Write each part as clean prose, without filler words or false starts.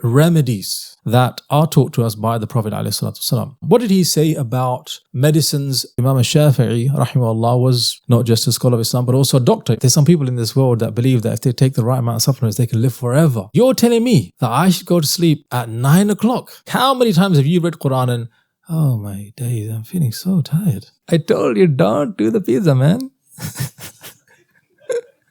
remedies that are taught to us by the Prophet ﷺ. What did he say about medicines? Imam Shafi'i, rahimahullah, was not just a scholar of Islam, but also a doctor. There's some people in this world that believe that if they take the right amount of supplements, they can live forever. You're telling me that I should go to sleep at 9 o'clock. How many times have you read Quran and, oh my days, I'm feeling so tired. I told you, don't do the pizza, man.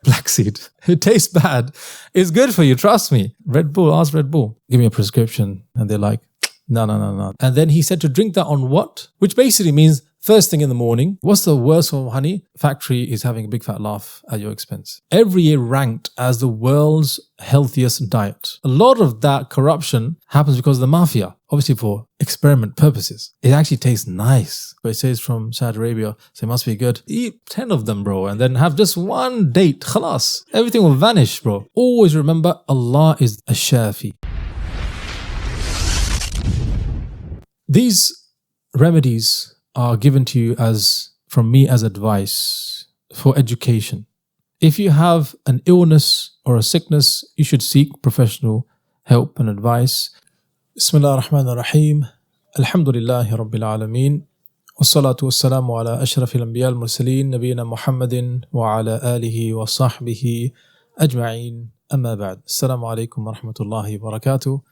Black seed. It tastes bad. It's good for you, trust me. Red Bull, ask Red Bull. Give me a prescription. And they're like, no. And then he said to drink that on what? Which basically means first thing in the morning. What's the worst form of honey? Factory is having a big fat laugh at your expense. Every year ranked as the world's healthiest diet. A lot of that corruption happens because of the mafia. Obviously for experiment purposes. It actually tastes nice. But it says from Saudi Arabia, so it must be good. Eat 10 of them, bro, and then have just one date. Khalas. Everything will vanish, bro. Always remember, Allah is a shafi. These remedies are given to you from me as advice for education. If you have an illness or a sickness, you should seek professional help and advice. Bismillah ar-Rahman ar-Rahim. Alhamdulillahi Rabbil Alameen. Wassalatu wassalamu ala ashrafil anbiya al-mursaleen. Nabiyyina Muhammadin wa ala alihi wa sahbihi ajma'een. Amma ba'd. Assalamu alaikum wa rahmatullahi wa barakatuh.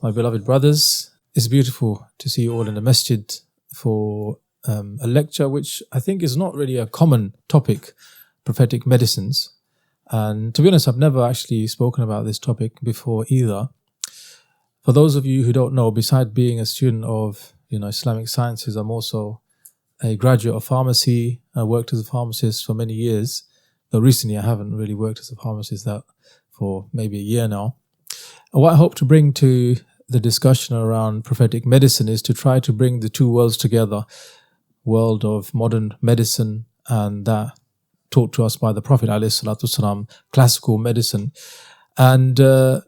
My beloved brothers, it's beautiful to see you all in the Masjid for a lecture which I think is not really a common topic, prophetic medicines. And to be honest, I've never actually spoken about this topic before either. For those of you who don't know, besides being a student of Islamic sciences, I'm also a graduate of pharmacy. I worked as a pharmacist for many years, though recently I haven't really worked as a pharmacist for maybe a year now. And what I hope to bring to the discussion around prophetic medicine is to try to bring the two worlds together, world of modern medicine and that taught to us by the Prophet ﷺ, classical medicine. And out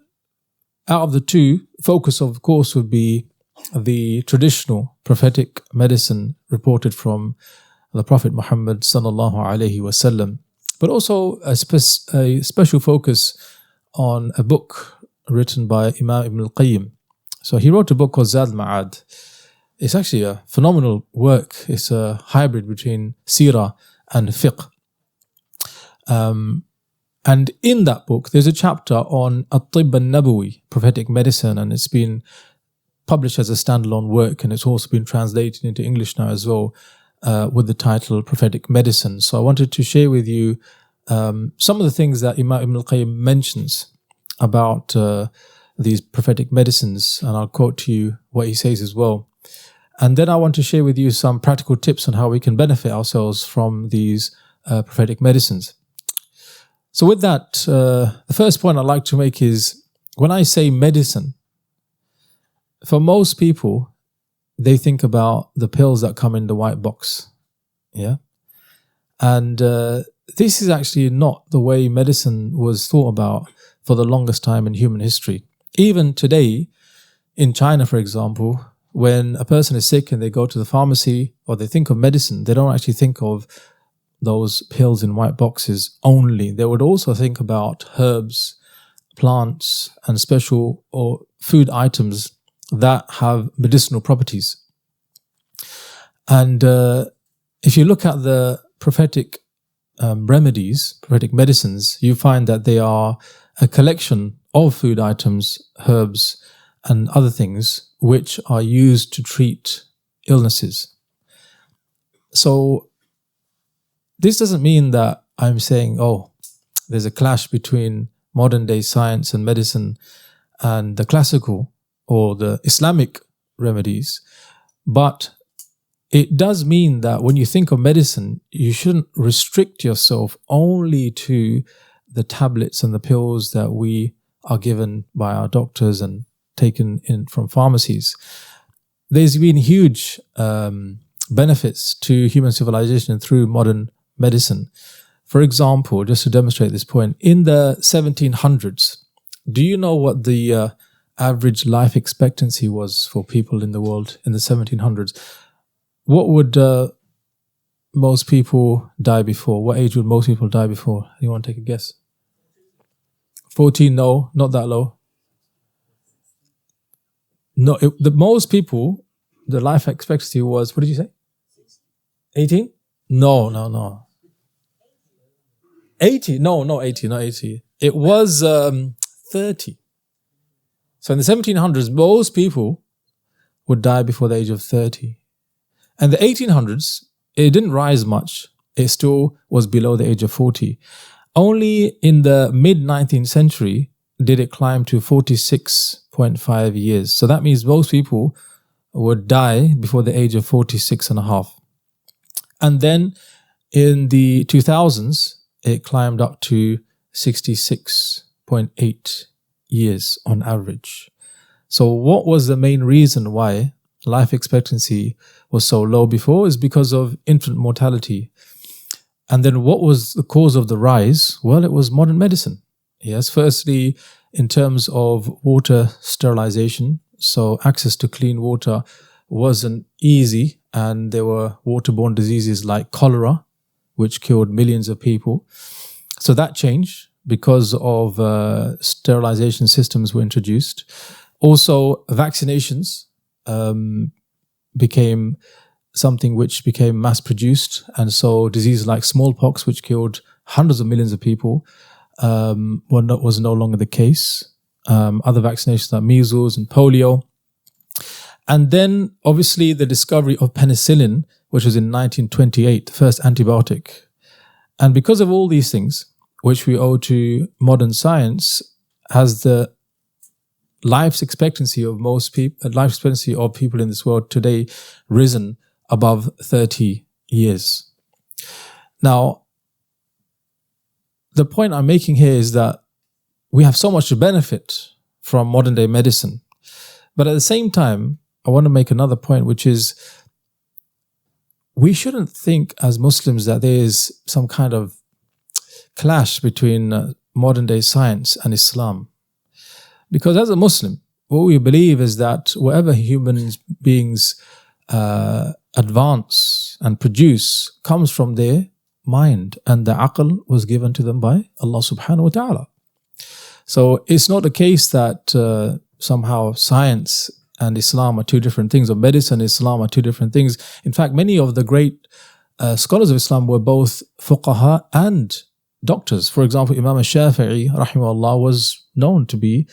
of the two, focus of course would be the traditional prophetic medicine reported from the Prophet Muhammad sallallahu alaihi wasallam, but also a special focus on a book written by Imam Ibn al-Qayyim. So he wrote a book called Zad al-Ma'ad. It's actually a phenomenal work. It's a hybrid between seerah and fiqh. And in that book, there's a chapter on at-Tibb al-Nabawi, prophetic medicine, and it's been published as a standalone work, and it's also been translated into English now as well, with the title Prophetic Medicine. So I wanted to share with you some of the things that Imam Ibn al-Qayyim mentions about these prophetic medicines, and I'll quote to you what he says as well. And then I want to share with you some practical tips on how we can benefit ourselves from these prophetic medicines. So with that, the first point I'd like to make is, when I say medicine, for most people, they think about the pills that come in the white box. Yeah? And this is actually not the way medicine was thought about for the longest time in human history. Even today, in China, for example, when a person is sick and they go to the pharmacy or they think of medicine, they don't actually think of those pills in white boxes only. They would also think about herbs, plants, and special or food items that have medicinal properties. And if you look at the prophetic remedies, prophetic medicines, you find that they are a collection of food items, herbs, and other things which are used to treat illnesses. So this doesn't mean that I'm saying, oh, there's a clash between modern day science and medicine and the classical or the Islamic remedies. But it does mean that when you think of medicine, you shouldn't restrict yourself only to the tablets and the pills that we are given by our doctors and taken in from pharmacies. There's been huge benefits to human civilization through modern medicine. For example, just to demonstrate this point, in the 1700s, do you know what the average life expectancy was for people in the world in the 1700s? What would most people die before? What age would most people die before? Anyone take a guess? 14? No, not that low. No, the most people, the life expectancy was, what did you say? 18? No. 80? No, not 80, not 80. It was 30. So in the 1700s, most people would die before the age of 30. And the 1800s, it didn't rise much. It still was below the age of 40. Only in the mid-19th century did it climb to 46.5 years. So that means most people would die before the age of 46 and a half. And then in the 2000s, it climbed up to 66.8 years on average. So what was the main reason why life expectancy was so low before? Is because of infant mortality. And then what was the cause of the rise? Well, it was modern medicine. Yes, firstly, in terms of water sterilization, so access to clean water wasn't easy, and there were waterborne diseases like cholera, which killed millions of people. So that changed because of sterilization systems were introduced. Also, vaccinations became something which became mass-produced, and so diseases like smallpox, which killed hundreds of millions of people, was no longer the case. Other vaccinations like measles and polio. And then, obviously, the discovery of penicillin, which was in 1928, the first antibiotic. And because of all these things, which we owe to modern science, has the life expectancy of people in this world today risen above 30 years. Now, the point I'm making here is that we have so much to benefit from modern day medicine. But at the same time, I want to make another point, which is we shouldn't think as Muslims that there is some kind of clash between modern day science and Islam. Because as a Muslim, what we believe is that whatever human beings advance and produce comes from their mind, and the aql was given to them by Allah subhanahu wa ta'ala. So it's not the case that somehow science and Islam are two different things, or medicine and Islam are two different things. In fact, many of the great scholars of Islam were both fuqaha and doctors. For example, Imam Shafi'i rahimahullah was known to be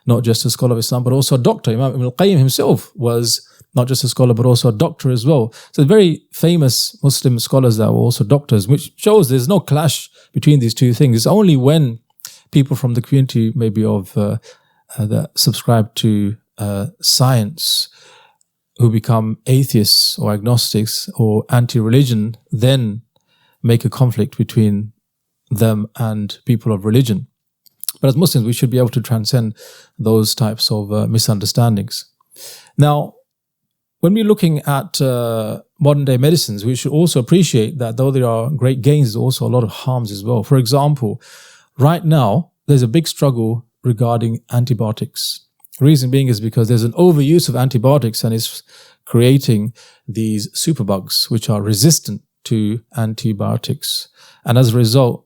not just a scholar of Islam, but also a doctor. Imam Ibn al-Qayyim himself was not just a scholar, but also a doctor as well. So very famous Muslim scholars that were also doctors, which shows there's no clash between these two things. It's only when people from the community maybe of that subscribe to science who become atheists or agnostics or anti-religion then make a conflict between them and people of religion. But as Muslims, we should be able to transcend those types of misunderstandings. Now, when we're looking at modern day medicines, we should also appreciate that though there are great gains, there's also a lot of harms as well. For example, right now, there's a big struggle regarding antibiotics. Reason being is because there's an overuse of antibiotics, and it's creating these superbugs which are resistant to antibiotics. And as a result,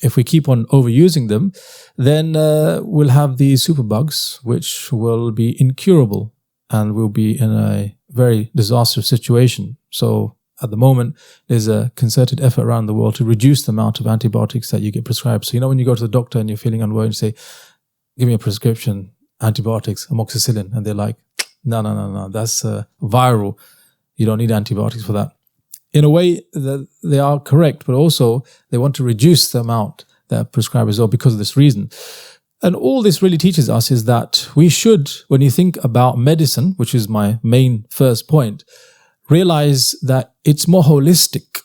if we keep on overusing them, then we'll have these superbugs which will be incurable and will be in a very disastrous situation. So at the moment, there's a concerted effort around the world to reduce the amount of antibiotics that you get prescribed. So, when you go to the doctor and you're feeling unwell and say, give me a prescription, antibiotics, amoxicillin, and they're like, no, that's viral. You don't need antibiotics for that. In a way, that they are correct, but also they want to reduce the amount that are prescribed as well because of this reason. And all this really teaches us is that we should, when you think about medicine, which is my main first point, realize that it's more holistic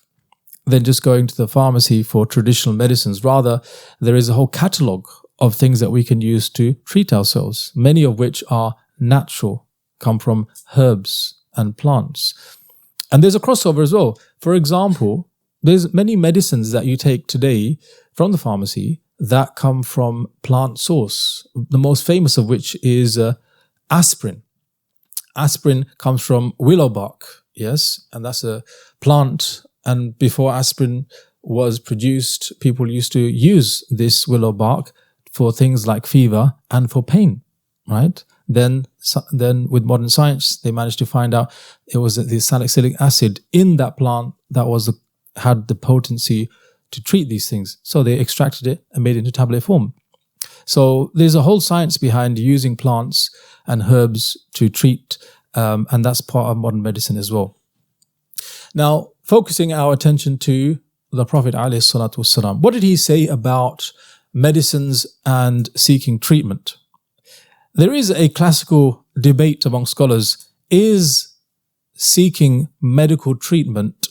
than just going to the pharmacy for traditional medicines. Rather, there is a whole catalogue of things that we can use to treat ourselves, many of which are natural, come from herbs and plants. And there's a crossover as well. For example, there's many medicines that you take today from the pharmacy that come from plant source. The most famous of which is aspirin. Aspirin comes from willow bark, yes, and that's a plant. And before aspirin was produced, people used to use this willow bark for things like fever and for pain, right? Then with modern science, they managed to find out it was the salicylic acid in that plant that had the potency to treat these things. So they extracted it and made it into tablet form. So there's a whole science behind using plants and herbs to treat, and that's part of modern medicine as well. Now, focusing our attention to the Prophet ﷺ, what did he say about medicines and seeking treatment? There is a classical debate among scholars: is seeking medical treatment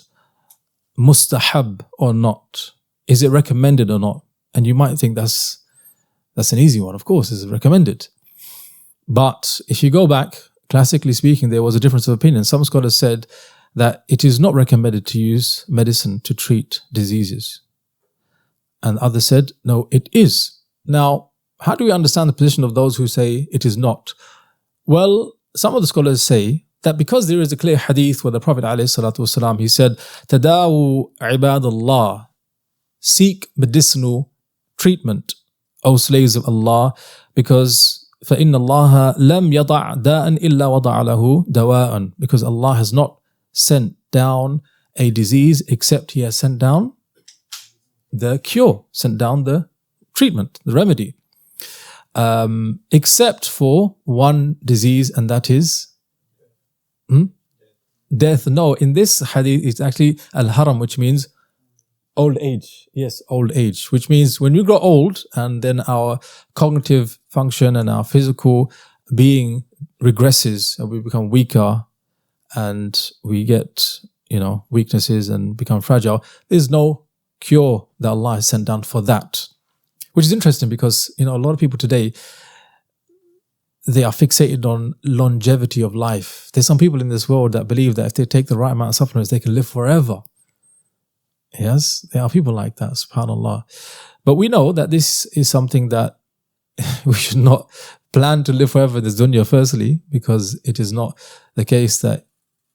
mustahab or not? Is it recommended or not? And you might think that's an easy one. Of course, it's recommended. But if you go back, classically speaking, there was a difference of opinion. Some scholars said that it is not recommended to use medicine to treat diseases. And others said, no, it is. Now, how do we understand the position of those who say it is not? Well, some of the scholars say that because there is a clear hadith where the Prophet ﷺ, he said, Tadawu ibadallah, seek medicinal treatment, O slaves of Allah, because فَإِنَّ اللَّهَ لَمْ يَضَعْ دَاءً إِلَّا وَضَعَ لَهُ دَوَاءً, because Allah has not sent down a disease except He has sent down the cure, sent down the treatment, the remedy. Except for one disease, and that is death. No, in this hadith, it's actually al-haram, which means old age. Yes, old age, which means when we grow old and then our cognitive function and our physical being regresses and we become weaker and we get, weaknesses and become fragile, there's no cure that Allah has sent down for that. Which is interesting because, a lot of people today, they are fixated on longevity of life. There's some people in this world that believe that if they take the right amount of supplements, they can live forever. Yes, there are people like that, subhanAllah. But we know that this is something that we should not plan to live forever in this dunya, firstly, because it is not the case that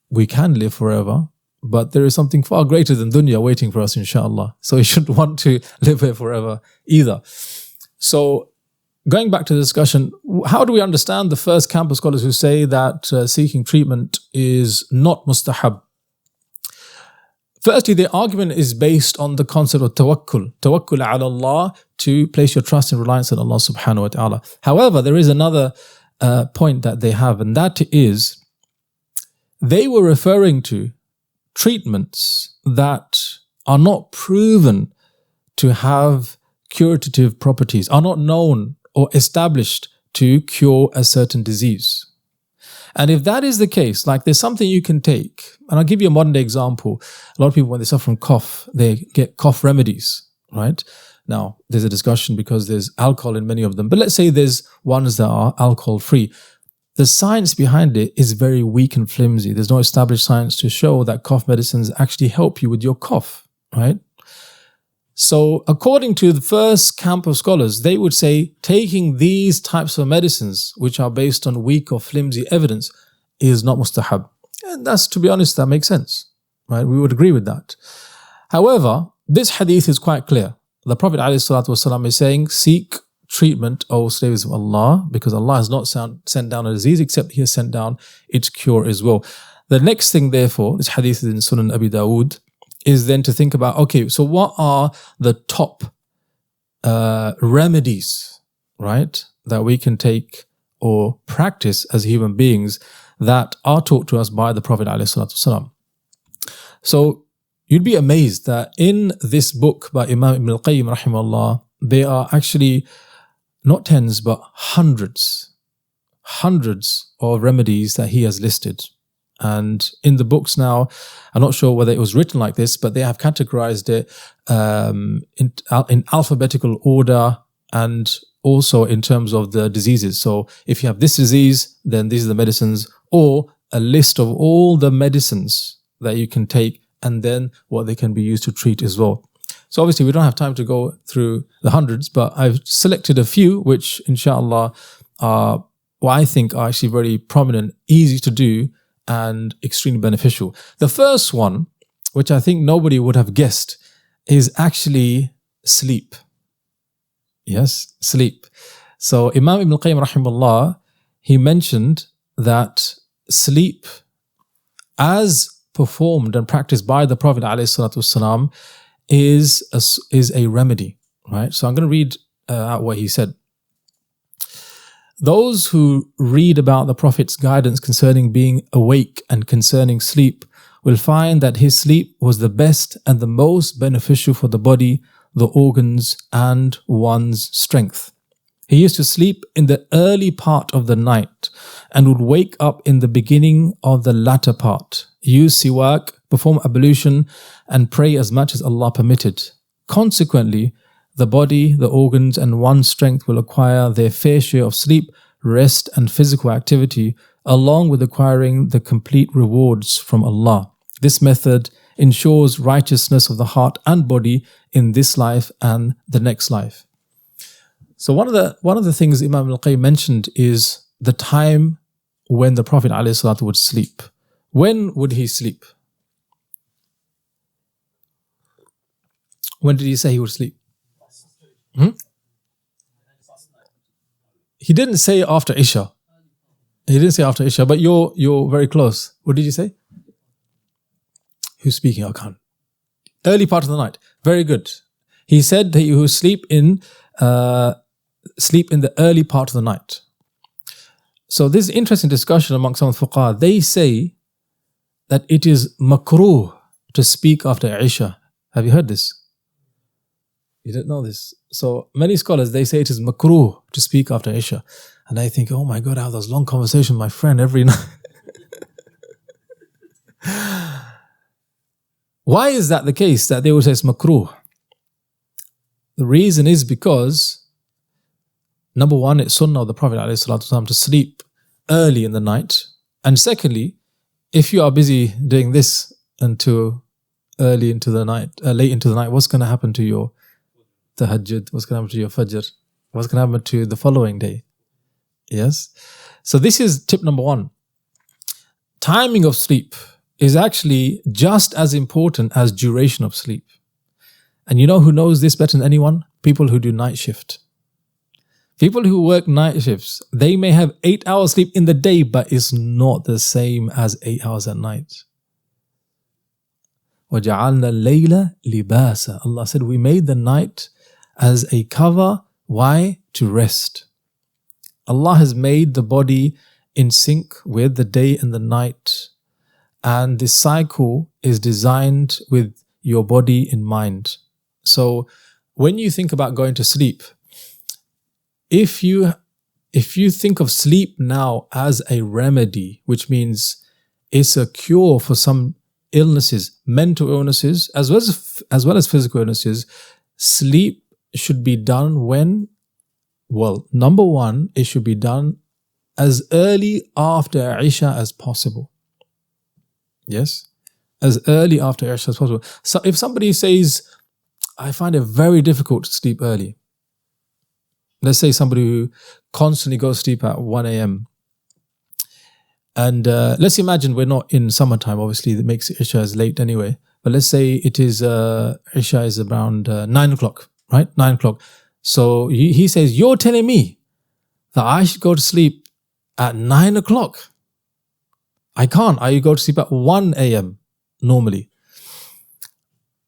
we can live forever. But there is something far greater than dunya waiting for us, inshallah. So we shouldn't want to live here forever either. So going back to the discussion, how do we understand the first camp of scholars who say that seeking treatment is not mustahab? Firstly, their argument is based on the concept of tawakkul ala Allah, to place your trust and reliance on Allah subhanahu wa ta'ala. However, there is another point that they have, and that is they were referring to treatments that are not proven to have curative properties, are not known or established to cure a certain disease. And if that is the case, like there's something you can take, and I'll give you a modern day example. A lot of people, when they suffer from cough, they get cough remedies, right? Now, there's a discussion because there's alcohol in many of them, but let's say there's ones that are alcohol free. The science behind it is very weak and flimsy. There's no established science to show that cough medicines actually help you with your cough, right? So according to the first camp of scholars, they would say taking these types of medicines, which are based on weak or flimsy evidence, is not mustahab. And that's, to be honest, that makes sense, right? We would agree with that. However, this hadith is quite clear. The Prophet ﷺ is saying, seek treatment, O slaves of Allah, because Allah has not sent down a disease except He has sent down its cure as well. The next thing, therefore, this hadith is in Sunan Abi Dawood, is then to think about, okay, so what are the top remedies, right, that we can take or practice as human beings that are taught to us by the Prophet ﷺ? So you'd be amazed that in this book by Imam Ibn al-Qayyim rahimahullah, there are actually not tens, but hundreds of remedies that he has listed. And in the books now, I'm not sure whether it was written like this, but they have categorized it in alphabetical order and also in terms of the diseases. So if you have this disease, then these are the medicines, or a list of all the medicines that you can take and then what they can be used to treat as well. So obviously we don't have time to go through the hundreds, but I've selected a few which inshallah are what I think are actually very prominent, easy to do and extremely beneficial. The first one, which I think nobody would have guessed, is actually sleep. Yes, sleep. So Imam Ibn al-Qayyim rahimahullah, he mentioned that sleep as performed and practiced by the Prophet ﷺ is a remedy, right? So I'm going to read out what he said. Those who read about the Prophet's guidance concerning being awake and concerning sleep will find that his sleep was the best and the most beneficial for the body, the organs, and one's strength. He used to sleep in the early part of the night and would wake up in the beginning of the latter part, use siwak, perform ablution, and pray as much as Allah permitted. Consequently, the body, the organs, and one's strength will acquire their fair share of sleep, rest, and physical activity, along with acquiring the complete rewards from Allah. This method ensures righteousness of the heart and body in this life and the next life. So one of the things Imam al-Qayyim mentioned is the time when the Prophet ﷺ would sleep. When would he sleep? When did he say he would sleep? He didn't say after Isha. He didn't say after Isha, but you're very close. What did you say? Who's speaking? I can't. Early part of the night. Very good. He said that you will sleep in the early part of the night. So this is interesting discussion among some of the fuqaha. They say that it is makruh to speak after Isha. Have you heard this? You didn't know this. So many scholars, they say it is makruh to speak after Isha. And I think, oh my God, I have those long conversations with my friend every night. Why is that the case, that they would say it's makruh? The reason is because, number one, it's sunnah of the Prophet ﷺ to sleep early in the night. And secondly, if you are busy doing this until late into the night, what's going to happen to your tahajjud? What's going to happen to your fajr? What's going to happen to the following day? Yes? So this is tip number one. Timing of sleep is actually just as important as duration of sleep. And you know who knows this better than anyone? People who do night shift. People who work night shifts, they may have 8 hours sleep in the day, but it's not the same as 8 hours at night. وَجَعَلْنَا اللَّيْلَ لِبَاسًا. Allah said, we made the night as a cover. Why? To rest. Allah has made the body in sync with the day and the night. And this cycle is designed with your body in mind. So when you think about going to sleep, if you think of sleep now as a remedy, which means it's a cure for some illnesses, mental illnesses, as well as physical illnesses, sleep should be done when? Well, number one, it should be done as early after Isha as possible. Yes? As early after Isha as possible. So if somebody says, I find it very difficult to sleep early. Let's say somebody who constantly goes to sleep at 1 a.m. And let's imagine we're not in summertime, obviously, that makes Isha as late anyway. But let's say it is, Isha is around 9 o'clock, right? 9 o'clock. So he says, you're telling me that I should go to sleep at 9 o'clock? I can't. I go to sleep at 1 a.m. normally.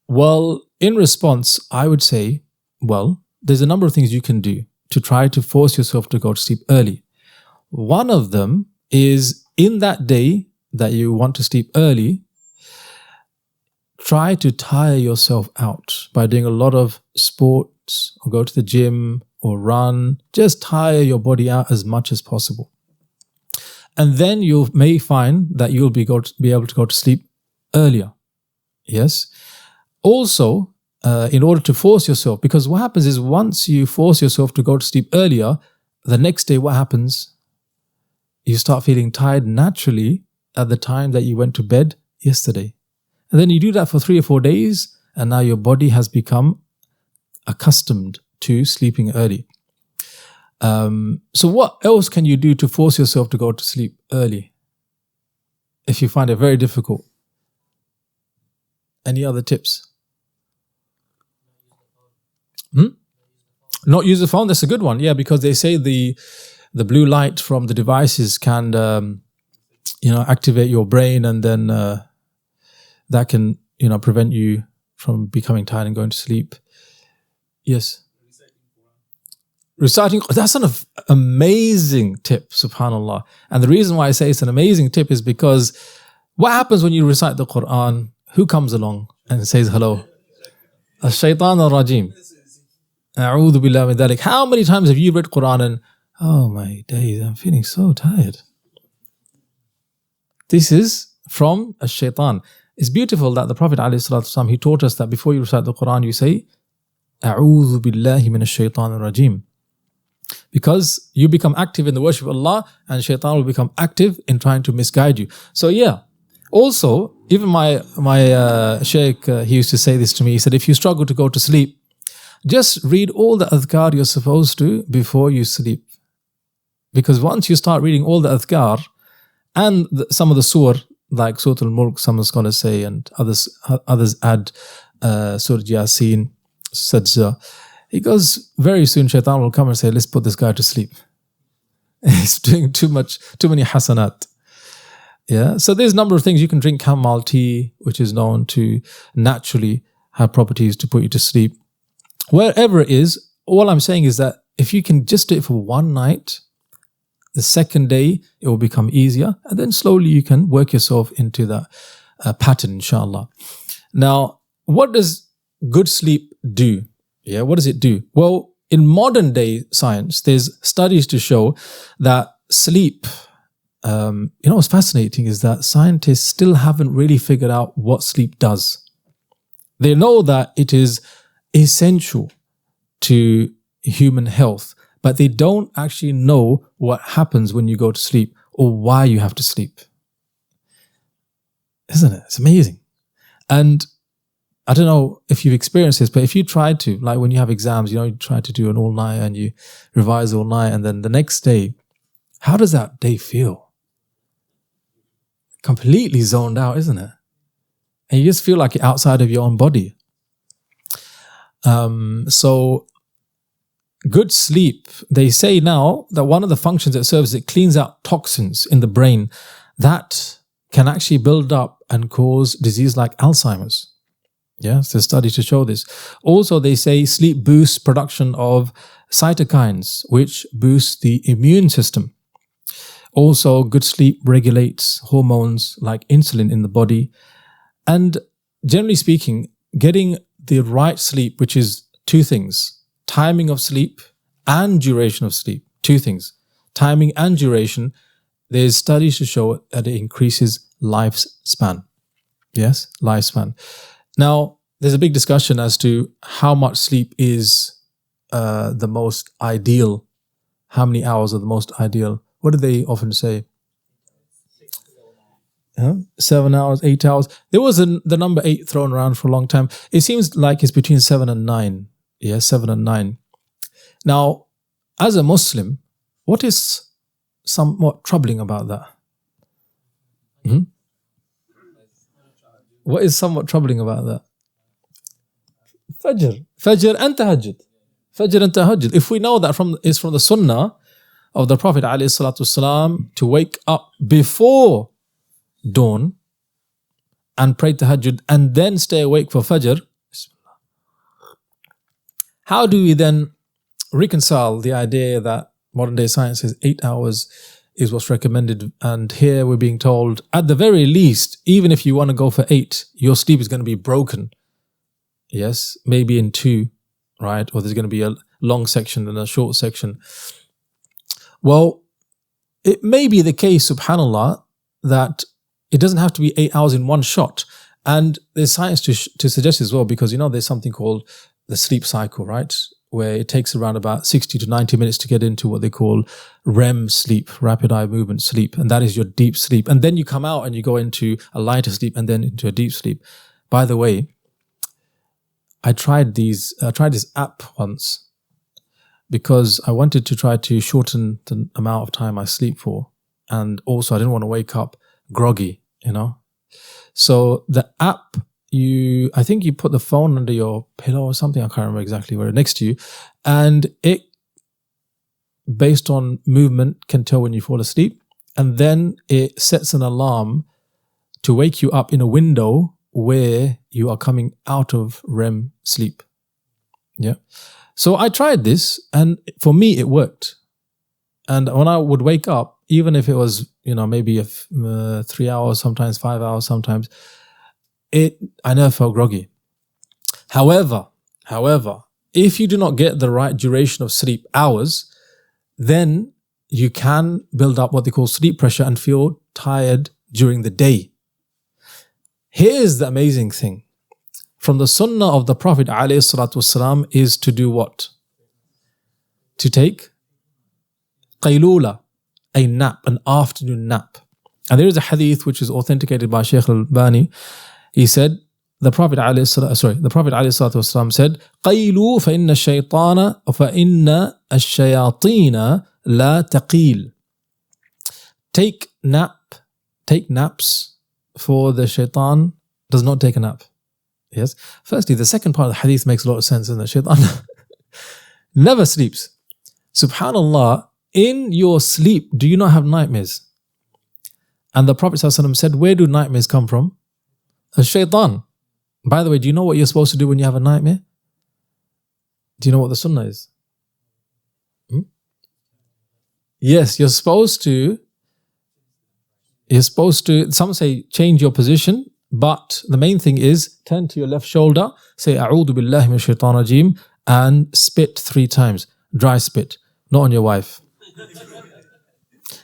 Well, in response, I would say, well, there's a number of things you can do to try to force yourself to go to sleep early. One of them is, in that day that you want to sleep early, try to tire yourself out by doing a lot of sports or go to the gym or run. Just tire your body out as much as possible. And then you may find that you'll be able to go to sleep earlier. Yes. Also, in order to force yourself, because what happens is once you force yourself to go to sleep earlier, the next day what happens? You start feeling tired naturally at the time that you went to bed yesterday. And then you do that for 3 or 4 days, and now your body has become accustomed to sleeping early. So what else can you do to force yourself to go to sleep early if you find it very difficult? Any other tips? Not use the phone, that's a good one. Yeah, because they say the the blue light from the devices can, activate your brain, and then that can, prevent you from becoming tired and going to sleep. Yes. Reciting, that's an amazing tip, subhanAllah. And the reason why I say it's an amazing tip is because what happens when you recite the Quran? Who comes along and says hello? Ash-shaytan al-rajim. A'udhu billah min dhalik. How many times have you read Quran and, oh my days, I'm feeling so tired? This is from Ash-shaytan. It's beautiful that the Prophet ﷺ, he taught us that before you recite the Quran, you say, A'udhu billahi min ash-shaytan al-rajim. Because you become active in the worship of Allah, and shaitan will become active in trying to misguide you. So yeah, also, even my sheikh, he used to say this to me. He said, if you struggle to go to sleep, just read all the adhkar you're supposed to before you sleep. Because once you start reading all the adhkar, and some of the surah, like Surah Al-Mulk, some scholars say, and others add Surah Yasin, Sajda, he goes, very soon shaitan will come and say, let's put this guy to sleep. He's doing too many hasanat. Yeah. So there's a number of things. You can drink chamomile tea, which is known to naturally have properties to put you to sleep. Wherever it is, all I'm saying is that if you can just do it for one night, the second day it will become easier, and then slowly you can work yourself into that pattern, inshallah. Now, what does good sleep do? Yeah, what does it do? Well, in modern day science, there's studies to show that sleep, what's fascinating is that scientists still haven't really figured out what sleep does. They know that it is essential to human health, but they don't actually know what happens when you go to sleep or why you have to sleep. Isn't it? It's amazing. And I don't know if you've experienced this, but if you try to, like when you have exams, you try to do an all-night and you revise all night, and then the next day, how does that day feel? Completely zoned out, isn't it? And you just feel like you're outside of your own body. So good sleep, they say now that one of the functions it serves is it cleans out toxins in the brain that can actually build up and cause disease like Alzheimer's. Yes, there's studies to show this. Also, they say sleep boosts production of cytokines, which boosts the immune system. Also, good sleep regulates hormones like insulin in the body. And generally speaking, getting the right sleep, which is two things, timing of sleep and duration of sleep, two things, timing and duration, there's studies to show that it increases lifespan. Yes, lifespan. Now, there's a big discussion as to how much sleep is the most ideal. How many hours are the most ideal? What do they often say? 7 hours, 8 hours. There was the number 8 thrown around for a long time. It seems like it's between 7 and 9. Yeah, 7 and 9. Now, as a Muslim, what is somewhat troubling about that? What is somewhat troubling about that? Fajr and tahajjud. Fajr and tahajjud. If we know that it's from the sunnah of the Prophet ﷺ to wake up before dawn and pray tahajjud and then stay awake for fajr, how do we then reconcile the idea that modern day science says 8 hours is what's recommended, and here we're being told at the very least, even if you want to go for 8, your sleep is going to be broken. Yes, maybe in 2, right? Or there's going to be a long section and a short section. Well, it may be the case, subhanAllah, that it doesn't have to be 8 hours in one shot. And there's science to suggest as well, because there's something called the sleep cycle, right? Where it takes around about 60 to 90 minutes to get into what they call REM sleep, rapid eye movement sleep. And that is your deep sleep. And then you come out and you go into a lighter sleep and then into a deep sleep. By the way, I tried this app once because I wanted to try to shorten the amount of time I sleep for. And also I didn't want to wake up groggy, So the app, I think you put the phone under your pillow or something, I can't remember exactly where, next to you, and it based on movement, can tell when you fall asleep. And then it sets an alarm to wake you up in a window where you are coming out of REM sleep. Yeah. So I tried this, and for me it worked. And when I would wake up, even if it was, maybe 3 hours, sometimes 5 hours, sometimes, I never felt groggy. However, if you do not get the right duration of sleep hours, then you can build up what they call sleep pressure and feel tired during the day. Here's the amazing thing. From the sunnah of the Prophet ﷺ is to do what? To take qaylula, a nap, an afternoon nap. And there is a hadith which is authenticated by Shaykh al-Albani. He said, the Prophet ﷺ said, قَيْلُوا فَإِنَّ الشَّيْطَانَ فَإِنَّ الشَّيَاطِينَ لَا تَقِيلُ. Take naps, for the shaitan does not take a nap. Yes. Firstly, the second part of the hadith makes a lot of sense, and the shaitan never sleeps. Subhanallah, in your sleep, do you not have nightmares? And the Prophet ﷺ said, where do nightmares come from? A shaitan. By the way, do you know what you're supposed to do when you have a nightmare? Do you know what the sunnah is? Yes, you're supposed to, some say change your position, but the main thing is turn to your left shoulder, say A'udhu billahi minash shaitanir rajeem, and spit 3 times. Dry spit, not on your wife.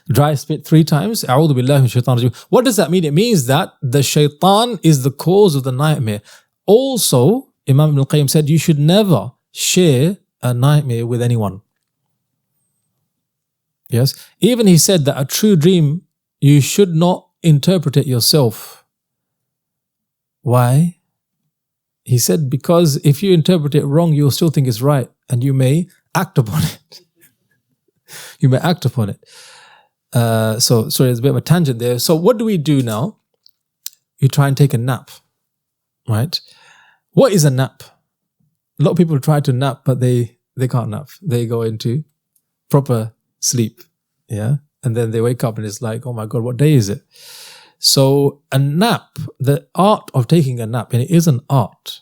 Dry spit 3 times. A'udhu billahi minash shaitanir rajeem. What does that mean? It means that the shaitan is the cause of the nightmare. Also, Imam Ibn al-Qayyim said you should never share a nightmare with anyone. Yes. Even he said that a true dream, you should not interpret it yourself. Why? He said because if you interpret it wrong, you'll still think it's right, and you may act upon it. You may act upon it. So sorry, there's a bit of a tangent there. So what do we do now? You try and take a nap, right? What is a nap? A lot of people try to nap, but they can't nap. They go into proper sleep, yeah? And then they wake up and it's like, oh my God, what day is it? So a nap, the art of taking a nap, and it is an art,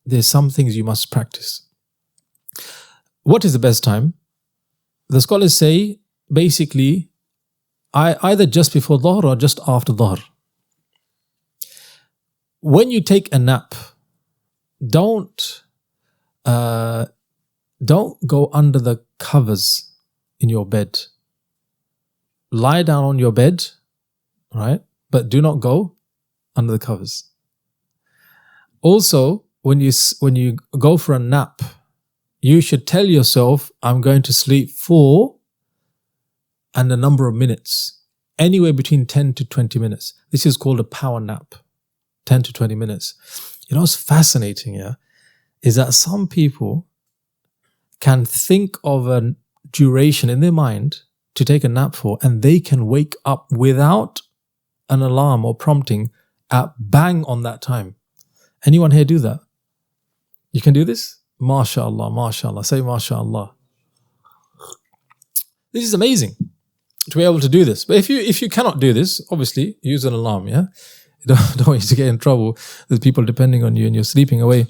there's some things you must practice. What is the best time? The scholars say, basically, either just before Dhuhr or just after Dhuhr. When you take a nap, don't go under the covers in your bed. Lie down on your bed, right? But do not go under the covers. Also, when you go for a nap, you should tell yourself, I'm going to sleep for and a number of minutes, anywhere between 10 to 20 minutes. This is called a power nap, 10 to 20 minutes. You know what's fascinating here is that some people can think of a duration in their mind to take a nap for, and they can wake up without an alarm or prompting at bang on that time. Anyone here do that? You can do this? MashaAllah, MashaAllah. Say MashaAllah. This is amazing to be able to do this. But if you cannot do this, obviously use an alarm, yeah? Don't want you to get in trouble with people depending on you and you're sleeping away.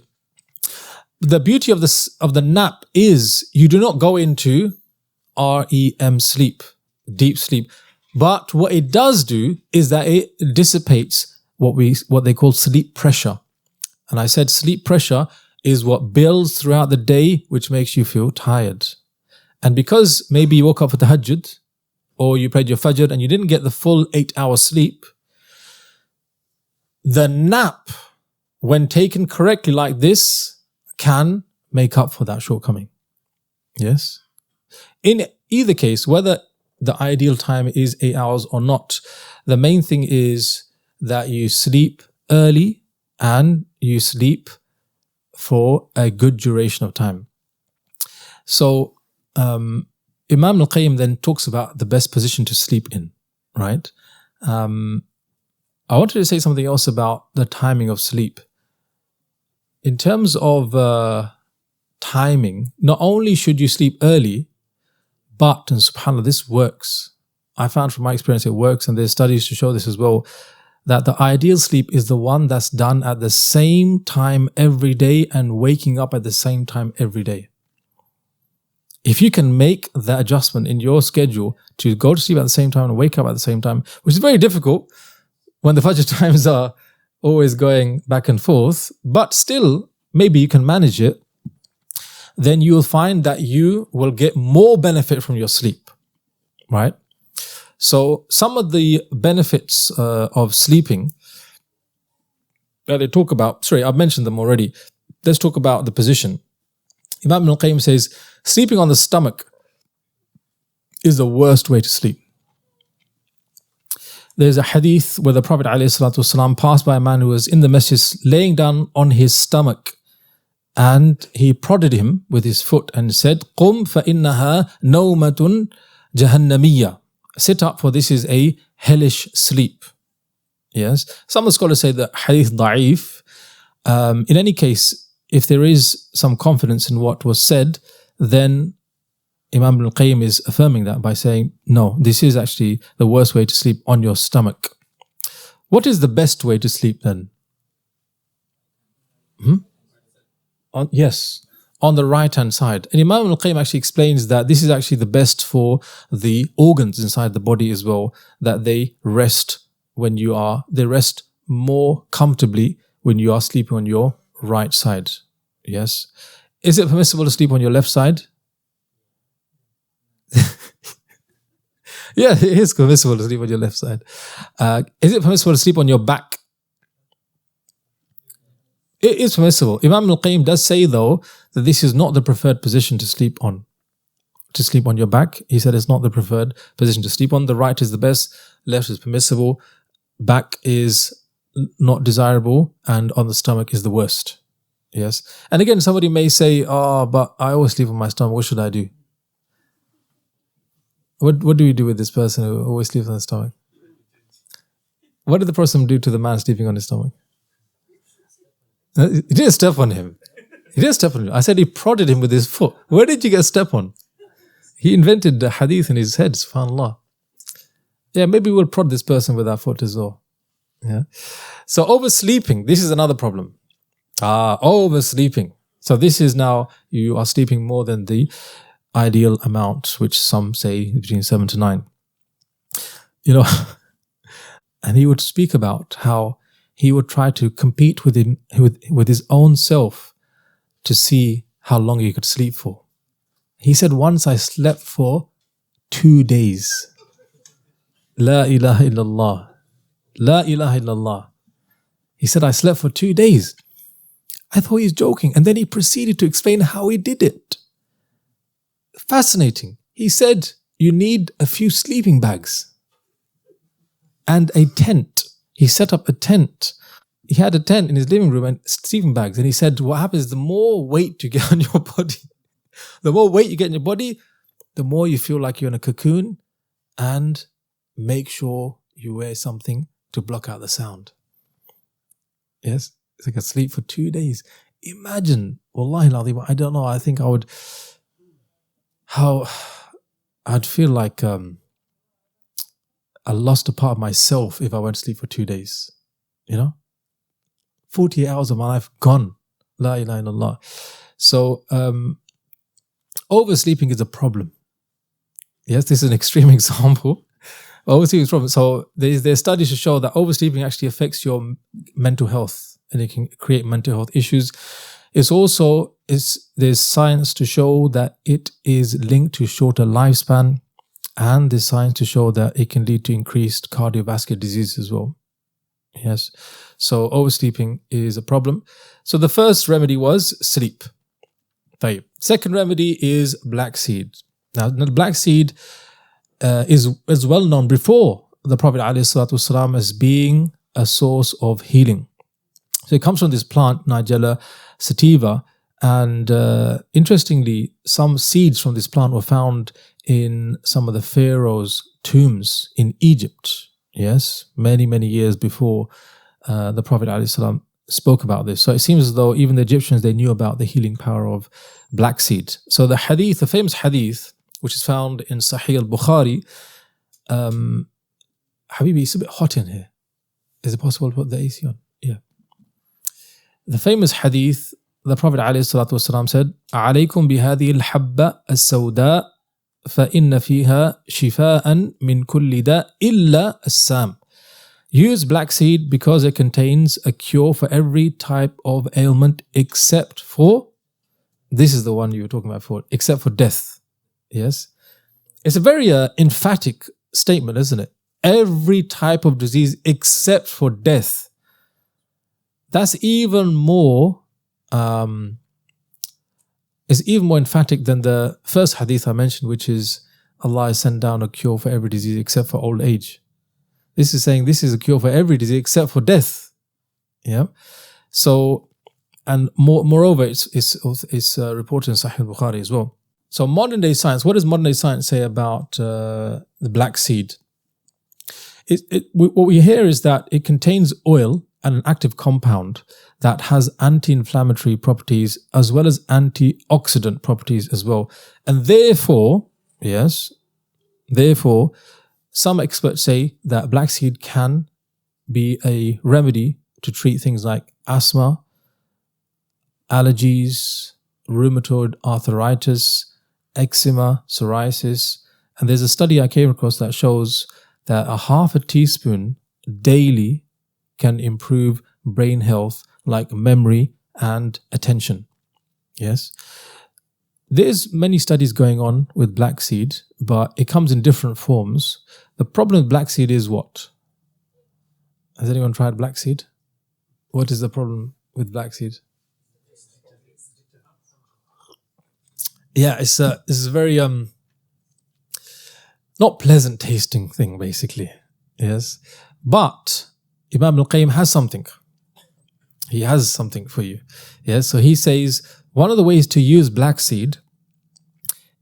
The beauty of the nap is you do not go into REM sleep, deep sleep. But what it does do is that it dissipates what they call sleep pressure. And I said sleep pressure is what builds throughout the day, which makes you feel tired. And because maybe you woke up for tahajjud, or you prayed your fajr and you didn't get the full 8 hours sleep, the nap, when taken correctly like this, can make up for that shortcoming. Yes? In either case, whether the ideal time is 8 hours or not, the main thing is that you sleep early and you sleep for a good duration of time. So, Imam al-Qayyim then talks about the best position to sleep in, right? I wanted to say something else about the timing of sleep. In terms of timing, not only should you sleep early, But, and subhanAllah, this works. I found from my experience it works, and there's studies to show this as well, that the ideal sleep is the one that's done at the same time every day and waking up at the same time every day. If you can make that adjustment in your schedule to go to sleep at the same time and wake up at the same time, which is very difficult when the Fajr times are always going back and forth, but still, maybe you can manage it, then you'll find that you will get more benefit from your sleep, right? So some of the benefits of sleeping that they talk about, sorry, I've mentioned them already. Let's talk about the position. Imam al-Qayyim says, sleeping on the stomach is the worst way to sleep. There's a hadith where the Prophet ﷺ passed by a man who was in the masjid laying down on his stomach, and he prodded him with his foot and said, "Qum fa innaha nawmatun jahannamiyya." Sit up, for this is a hellish sleep. Yes. Some of the scholars say that hadith da'if. In any case, if there is some confidence in what was said, then Imam al-Qayyim is affirming that by saying, no, this is actually the worst way to sleep, on your stomach. What is the best way to sleep then? Yes, on the right-hand side. And Imam al-Qayyim actually explains that this is actually the best for the organs inside the body as well, that they rest they rest more comfortably when you are sleeping on your right side. Yes. Is it permissible to sleep on your left side? Yeah, it is permissible to sleep on your left side. Is it permissible to sleep on your back? It is permissible. Imam al-Qayyim does say, though, that this is not the preferred position to sleep on. To sleep on your back, he said, it's not the preferred position to sleep on. The right is the best, left is permissible, back is not desirable, and on the stomach is the worst. Yes. And again, somebody may say, oh, but I always sleep on my stomach. What should I do? What do we do with this person who always sleeps on his stomach? What did the person do to the man sleeping on his stomach? He didn't step on him. He didn't step on him. I said he prodded him with his foot. Where did you get step on? He invented the hadith in his head, subhanAllah. Yeah, maybe we'll prod this person with our foot as well. Yeah. So oversleeping, this is another problem. Oversleeping. So this is now, you are sleeping more than the ideal amount, which some say between 7 to 9. You know, and he would speak about how he would try to compete with his own self to see how long he could sleep for. He said, once I slept for 2 days. La ilaha illallah. La ilaha illallah. He said, I slept for 2 days. I thought he was joking. And then he proceeded to explain how he did it. Fascinating. He said, you need a few sleeping bags and a tent. He set up a tent. He had a tent in his living room and sleeping bags. And he said, what happens is the more weight you get on your body, the more weight you get in your body, the more you feel like you're in a cocoon, and make sure you wear something to block out the sound. Yes? It's like a sleep for 2 days. Imagine, wallahi al-azim, I don't know, I think I'd feel like I lost a part of myself if I went to sleep for 2 days. You know? 48 hours of my life gone. La ilaha illallah. So, oversleeping is a problem. Yes, this is an extreme example. Oversleeping is a problem. So, there's studies to show that oversleeping actually affects your mental health, and it can create mental health issues. There's science to show that it is linked to shorter lifespan, and there's science to show that it can lead to increased cardiovascular disease as well. Yes. So oversleeping is a problem. So the first remedy was sleep. Second remedy is black seed. Now, the black seed is well known before the Prophet ﷺ as being a source of healing. So it comes from this plant, Nigella sativa, and interestingly, some seeds from this plant were found in some of the pharaohs' tombs in Egypt. Yes, many, many years before the Prophet ﷺ spoke about this. So it seems as though even the Egyptians, they knew about the healing power of black seed. So the famous hadith which is found in Sahih al-Bukhari. Habibi, it's a bit hot in here. Is it possible to put the AC on? Yeah. The famous hadith, the Prophet ﷺ said, "Alaykum bihadhi al-habba as-sawda fa inna fiha shifaan min kulli da illa as-sam." Use black seed because it contains a cure for every type of ailment except for, this is the one you were talking about before, except for death. Yes. It's a very emphatic statement, isn't it? Every type of disease except for death. That's even more, is even more emphatic than the first hadith I mentioned, which is Allah has sent down a cure for every disease except for old age. This is saying this is a cure for every disease except for death. Yeah. So, and moreover, it's reported in Sahih Bukhari as well. So modern day science, what does modern day science say about the black seed? What we hear is that it contains oil and an active compound that has anti-inflammatory properties as well as antioxidant properties as well. And therefore, some experts say that black seed can be a remedy to treat things like asthma, allergies, rheumatoid arthritis, eczema, psoriasis. And there's a study I came across that shows that a half a teaspoon daily can improve brain health like memory and attention. Yes. There's many studies going on with black seed, but it comes in different forms. The problem with black seed is what? Has anyone tried black seed? What is the problem with black seed? Yeah, it's a very not pleasant tasting thing, basically. Yes. But Imam al-Qayyim has something. He has something for you. Yes. So he says one of the ways to use black seed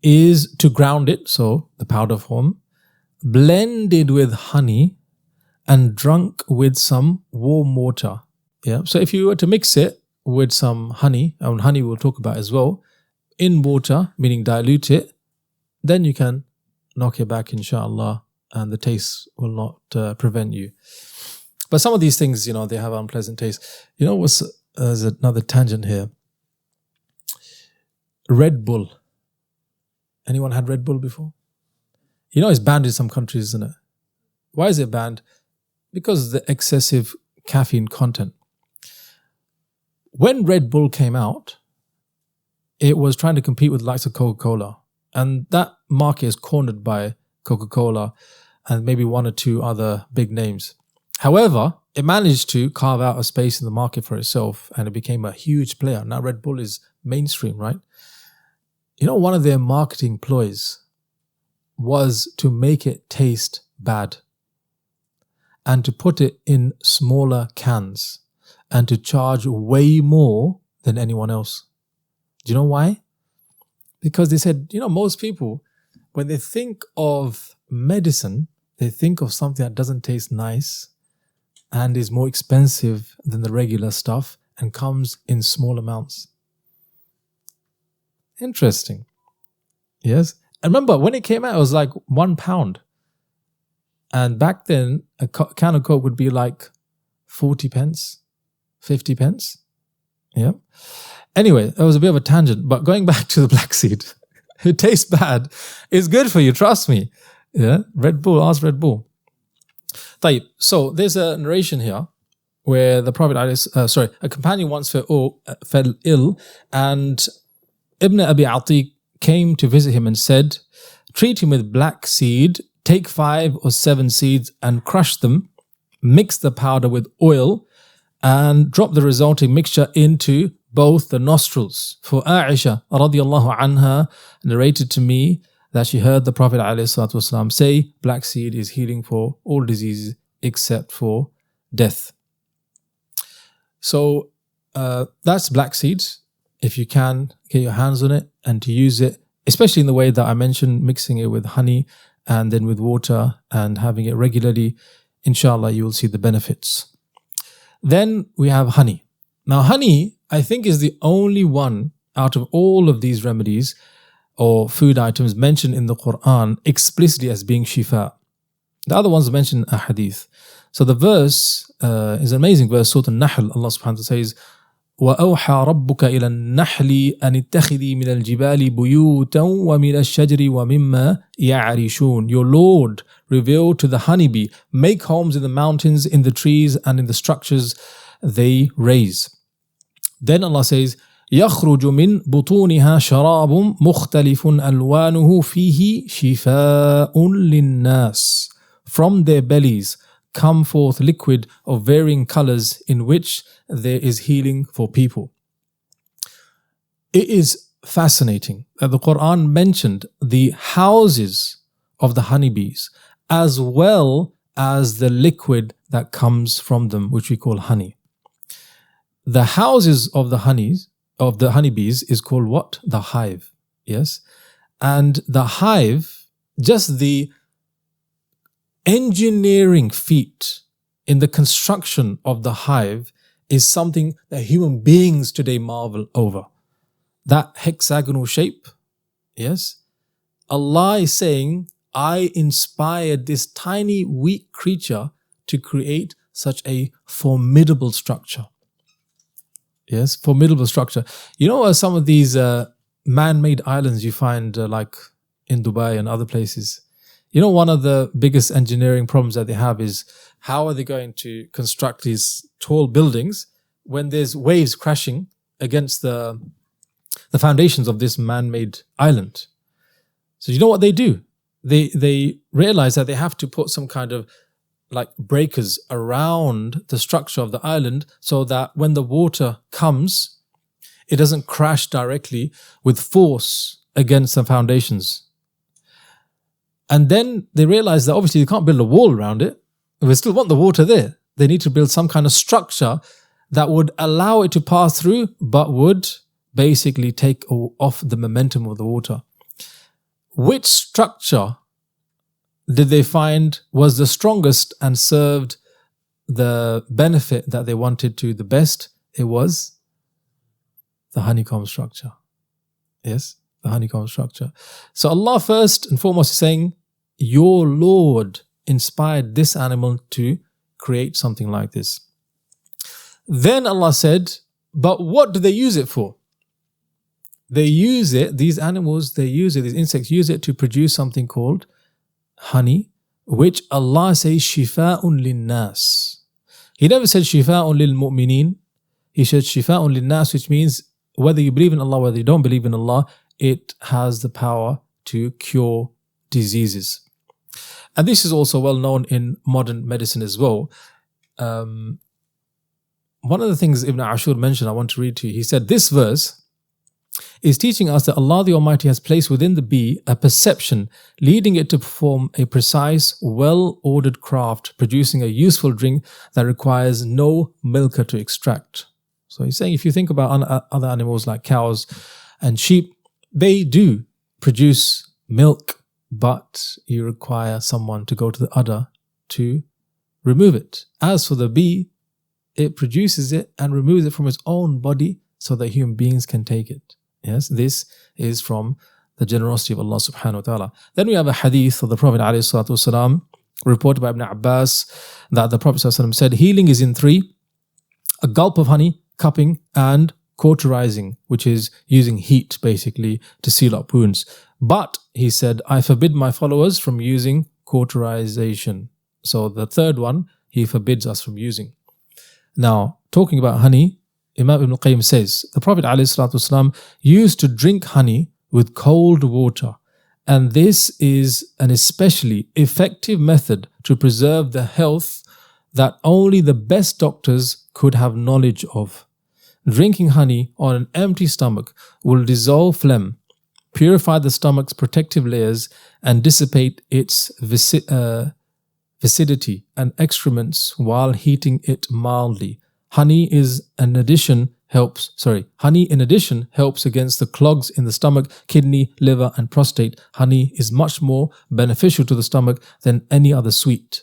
is to ground it, so the powder form, blended with honey and drunk with some warm water. Yeah. So if you were to mix it with some honey, and honey we'll talk about as well, in water, meaning dilute it, then you can knock it back, inshallah, and the taste will not prevent you. But some of these things, they have unpleasant taste. There's another tangent here. Red Bull. Anyone had Red Bull before? It's banned in some countries, isn't it? Why is it banned? Because of the excessive caffeine content. When Red Bull came out, it was trying to compete with the likes of Coca-Cola. And that market is cornered by Coca-Cola and maybe one or two other big names. However, it managed to carve out a space in the market for itself and it became a huge player. Now Red Bull is mainstream, right? One of their marketing ploys was to make it taste bad and to put it in smaller cans and to charge way more than anyone else. Do you know why? Because they said, most people, when they think of medicine, they think of something that doesn't taste nice and is more expensive than the regular stuff and comes in small amounts. Interesting. Yes. And remember, when it came out, it was like £1. And back then, a can of Coke would be like 40 pence, 50 pence. Yeah. Anyway, that was a bit of a tangent, but going back to the black seed, it tastes bad. It's good for you, trust me. Yeah, Red Bull, ask Red Bull. So there's a narration here where the Prophet, a companion once fell ill, and Ibn Abi Atiq came to visit him and said, treat him with black seed, take 5 or 7 seeds and crush them, mix the powder with oil and drop the resulting mixture into both the nostrils. For Aisha radiallahu anha narrated to me that she heard the Prophet ﷺ say, black seed is healing for all diseases except for death. So that's black seeds. If you can, get your hands on it and to use it, especially in the way that I mentioned, mixing it with honey and then with water and having it regularly, inshallah, you will see the benefits. Then we have honey. Now honey, I think, is the only one out of all of these remedies or food items mentioned in the Quran explicitly as being shifa. The other ones mentioned a hadith. So the verse is an amazing verse, Surah An-Nahl. Allah subhanahu wa ta'ala says, وَأَوْحَى رَبُّكَ إِلَى النَّحْلِ أَنِ اتَّخِذِي مِنَ الْجِبَالِ بُيُوتًا وَمِنَ الشَّجْرِ وَمِمَّا يَعْرِشُونَ. Your Lord revealed to the honeybee, make homes in the mountains, in the trees, and in the structures they raise. Then Allah says, يَخْرُجُ مِنْ بُطُونِهَا شَرَابٌ مُخْتَلِفٌ أَلْوَانُهُ فِيهِ شِفَاءٌ لِلنَّاسِ. From their bellies come forth liquid of varying colors in which there is healing for people. It is fascinating that the Quran mentioned the houses of the honeybees as well as the liquid that comes from them, which we call honey. The houses of the honeybees is called what? The hive. Yes. And the hive, just the engineering feat in the construction of the hive is something that human beings today marvel over. That hexagonal shape, yes. Allah is saying, I inspired this tiny weak creature to create such a formidable structure. Yes, formidable structure. You know, some of these man-made islands you find like in Dubai and other places. You know, one of the biggest engineering problems that they have is how are they going to construct these tall buildings when there's waves crashing against the foundations of this man-made island. So you know what they do? They realize that they have to put some kind of like breakers around the structure of the island so that when the water comes, it doesn't crash directly with force against the foundations. And then they realize that obviously they can't build a wall around it. We still want the water there. They need to build some kind of structure that would allow it to pass through, but would basically take off the momentum of the water. Which structure did they find was the strongest and served the benefit that they wanted to the best? It was the honeycomb structure. Yes, the honeycomb structure. So Allah first and foremost is saying, your Lord inspired this animal to create something like this. Then Allah said, but what do they use it for? They use it, these animals, these insects use it to produce something called honey, which Allah says shifa'un linnas. He never said shifa'un lil mu'mineen. He said shifa'un linnas, which means whether you believe in Allah, whether you don't believe in Allah, it has the power to cure diseases. And this is also well known in modern medicine as well. One of the things Ibn Ashur mentioned, I want to read to you. He said, this verse is teaching us that Allah the Almighty has placed within the bee a perception, leading it to perform a precise, well-ordered craft, producing a useful drink that requires no milker to extract. So he's saying if you think about other animals like cows and sheep, they do produce milk, but you require someone to go to the udder to remove it. As for the bee, it produces it and removes it from its own body so that human beings can take it. Yes, this is from the generosity of Allah subhanahu wa ta'ala. Then we have a hadith of the Prophet ﷺ, reported by Ibn Abbas, that the Prophet ﷺ said, healing is in three: a gulp of honey, cupping, and cauterizing, which is using heat basically to seal up wounds. But he said, I forbid my followers from using cauterization. So the third one, he forbids us from using. Now, talking about honey, Imam Ibn Qayyim says, the Prophet ﷺ used to drink honey with cold water, and this is an especially effective method to preserve the health that only the best doctors could have knowledge of. Drinking honey on an empty stomach will dissolve phlegm, purify the stomach's protective layers, and dissipate its viscidity and excrements while heating it mildly. Honey in addition helps against the clogs in the stomach, kidney, liver, and prostate. Honey is much more beneficial to the stomach than any other sweet.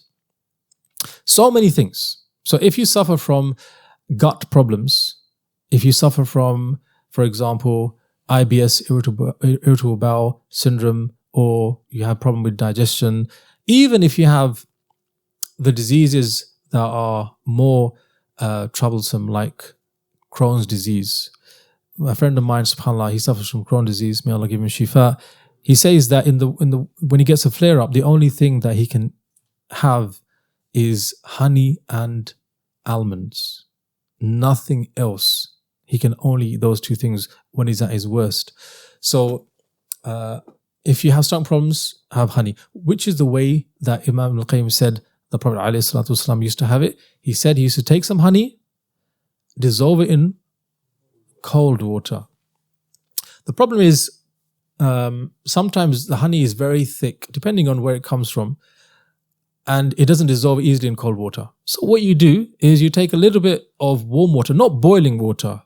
So many things. So if you suffer from gut problems, if you suffer from, for example, IBS, irritable bowel syndrome, or you have problem with digestion, even if you have the diseases that are more troublesome, like Crohn's disease. A friend of mine, subhanAllah, he suffers from Crohn's disease. May Allah give him shifa. He says that when he gets a flare up, the only thing that he can have is honey and almonds. Nothing else. He can only eat those two things when he's at his worst. So if you have stomach problems, have honey, which is the way that Imam al-Qayyim said the Prophet ﷺ used to have it. He said he used to take some honey, dissolve it in cold water. The problem is sometimes the honey is very thick, depending on where it comes from, and it doesn't dissolve easily in cold water. So what you do is you take a little bit of warm water, not boiling water.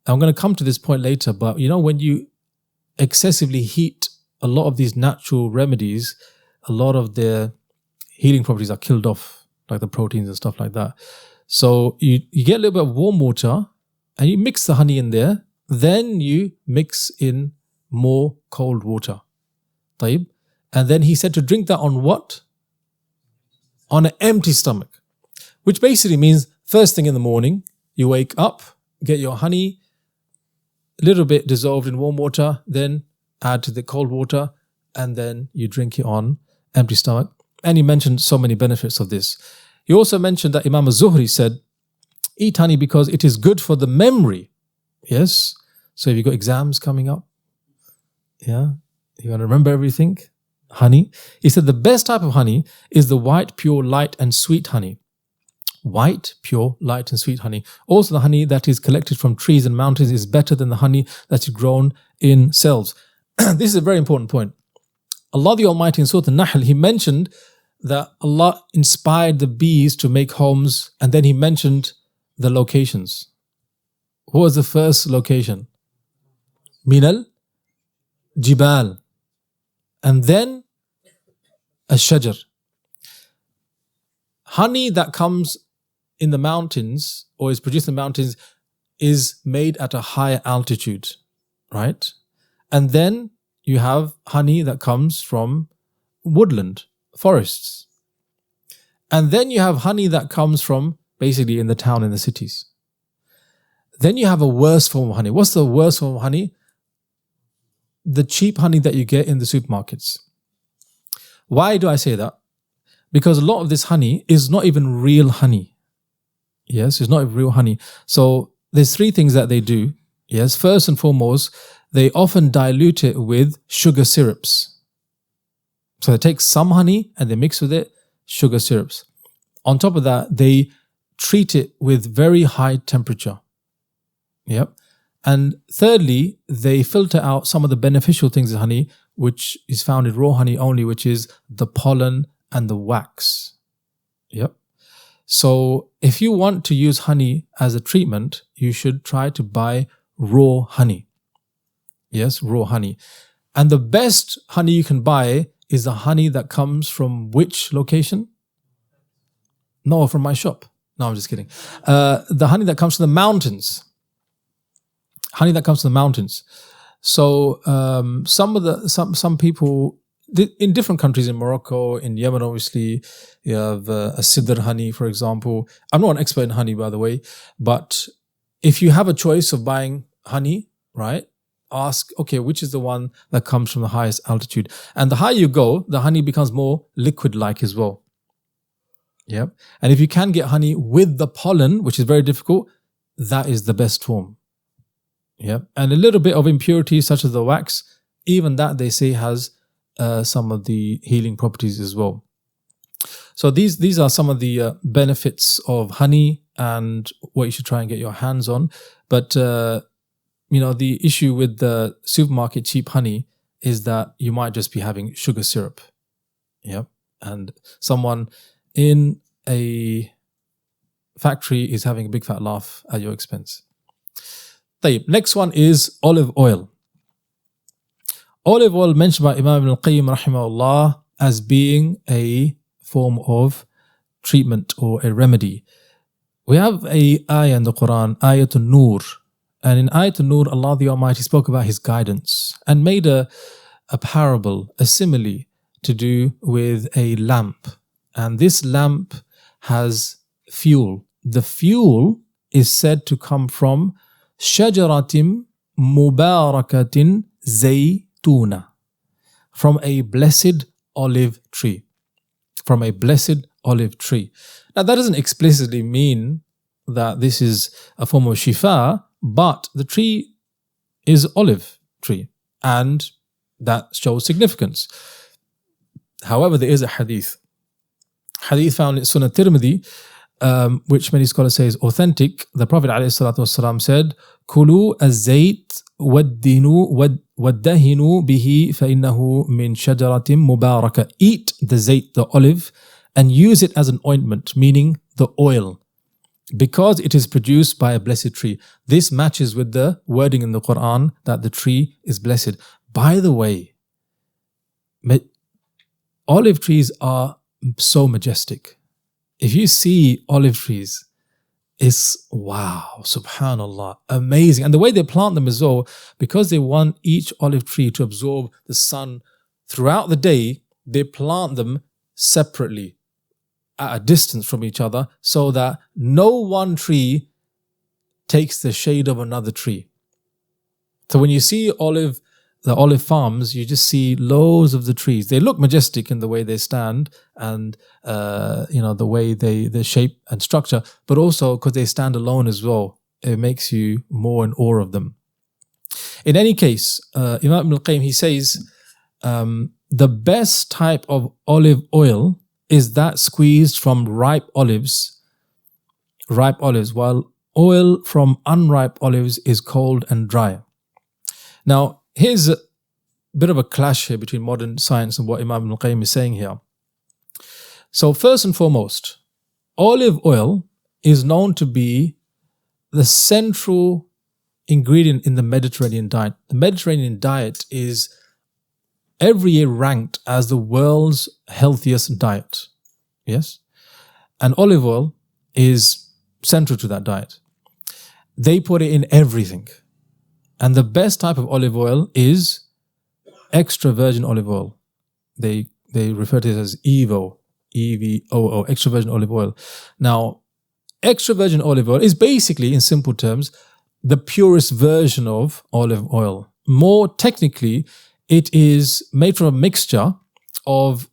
I'm going to come to this point later, but you know, when you excessively heat a lot of these natural remedies, a lot of their healing properties are killed off, like the proteins and stuff like that. So you get a little bit of warm water and you mix the honey in there, then you mix in more cold water. طيب. And then he said to drink that on what? On an empty stomach, which basically means first thing in the morning, you wake up, get your honey, a little bit dissolved in warm water, then add to the cold water, and then you drink it on empty stomach. And he mentioned so many benefits of this. He also mentioned that Imam az-Zuhri said, eat honey because it is good for the memory. Yes. So if you've got exams coming up, yeah, you want to remember everything, honey. He said the best type of honey is the white, pure, light and sweet honey. White, pure, light and sweet honey. Also the honey that is collected from trees and mountains is better than the honey that is grown in cells. This is a very important point. Allah the Almighty in Surah An-Nahl, He mentioned that Allah inspired the bees to make homes, and then He mentioned the locations. What was the first location? Minal Jibal. And then Ash-Shajar. Honey that comes in the mountains or is produced in the mountains is made at a higher altitude, right? And then you have honey that comes from woodland, forests. And then you have honey that comes from basically in the town, in the cities. Then you have a worse form of honey. What's the worst form of honey? The cheap honey that you get in the supermarkets. Why do I say that? Because a lot of this honey is not even real honey. Yes, it's not real honey. So there's three things that they do. Yes, first and foremost, they often dilute it with sugar syrups. So they take some honey and they mix with it sugar syrups. On top of that, they treat it with very high temperature. Yep. And thirdly, they filter out some of the beneficial things in honey, which is found in raw honey only, which is the pollen and the wax. Yep. So if you want to use honey as a treatment, you should try to buy raw honey. Yes, raw honey. And the best honey you can buy is the honey that comes from which location? No, from my shop. No, I'm just kidding. The honey that comes from the mountains. Honey that comes from the mountains. So some people in different countries, in Morocco, in Yemen, obviously, you have a sidr honey, for example. I'm not an expert in honey, by the way, but if you have a choice of buying honey, right, ask, okay, which is the one that comes from the highest altitude? And the higher you go, the honey becomes more liquid-like as well. Yep. And if you can get honey with the pollen, which is very difficult, that is the best form. Yep. And a little bit of impurities such as the wax, even that they say has some of the healing properties as well. So these are some of the benefits of honey and what you should try and get your hands on. But the issue with the supermarket cheap honey is that you might just be having sugar syrup. Yep. And someone in a factory is having a big fat laugh at your expense. Next one is olive oil. Olive oil mentioned by Imam al-Qayyim rahimahullah as being a form of treatment or a remedy. We have a ayah in the Quran, Ayatul Nur, And in Ayat Nur, Allah the Almighty spoke about His guidance and made a parable, a simile to do with a lamp. And this lamp has fuel. The fuel is said to come from shajaratim mubarakatin zaytuna, from a blessed olive tree. From a blessed olive tree. Now that doesn't explicitly mean that this is a form of shifa, but the tree is olive tree, and that shows significance. However, there is a hadith found in Sunnah Tirmidhi, which many scholars say is authentic. The Prophet ﷺ said, "Kulu az-zayt waddahinu bihi fa'innahu min shajaratin mubaraka." Eat the zayt, the olive, and use it as an ointment, meaning the oil, because it is produced by a blessed tree. This matches with the wording in the Quran that the tree is blessed. By the way, olive trees are so majestic. If you see olive trees, it's wow, subhanallah, amazing. And the way they plant them as well, because they want each olive tree to absorb the sun throughout the day, they plant them separately at a distance from each other so that no one tree takes the shade of another tree. So when you see the olive farms, you just see loads of the trees. They look majestic in the way they stand and the way the shape and structure, but also because they stand alone as well, it makes you more in awe of them. In any case, Imam Ibn al-Qayyim, he says, the best type of olive oil is that squeezed from ripe olives, while oil from unripe olives is cold and dry. Now, here's a bit of a clash here between modern science and what Imam Ibn al-Qayyim is saying here. So first and foremost, olive oil is known to be the central ingredient in the Mediterranean diet. The Mediterranean diet is every year ranked as the world's healthiest diet. Yes? And olive oil is central to that diet. They put it in everything. And the best type of olive oil is extra virgin olive oil. They refer to it as EVO, E-V-O-O, extra virgin olive oil. Now, extra virgin olive oil is basically, in simple terms, the purest version of olive oil. More technically, it is made from a mixture of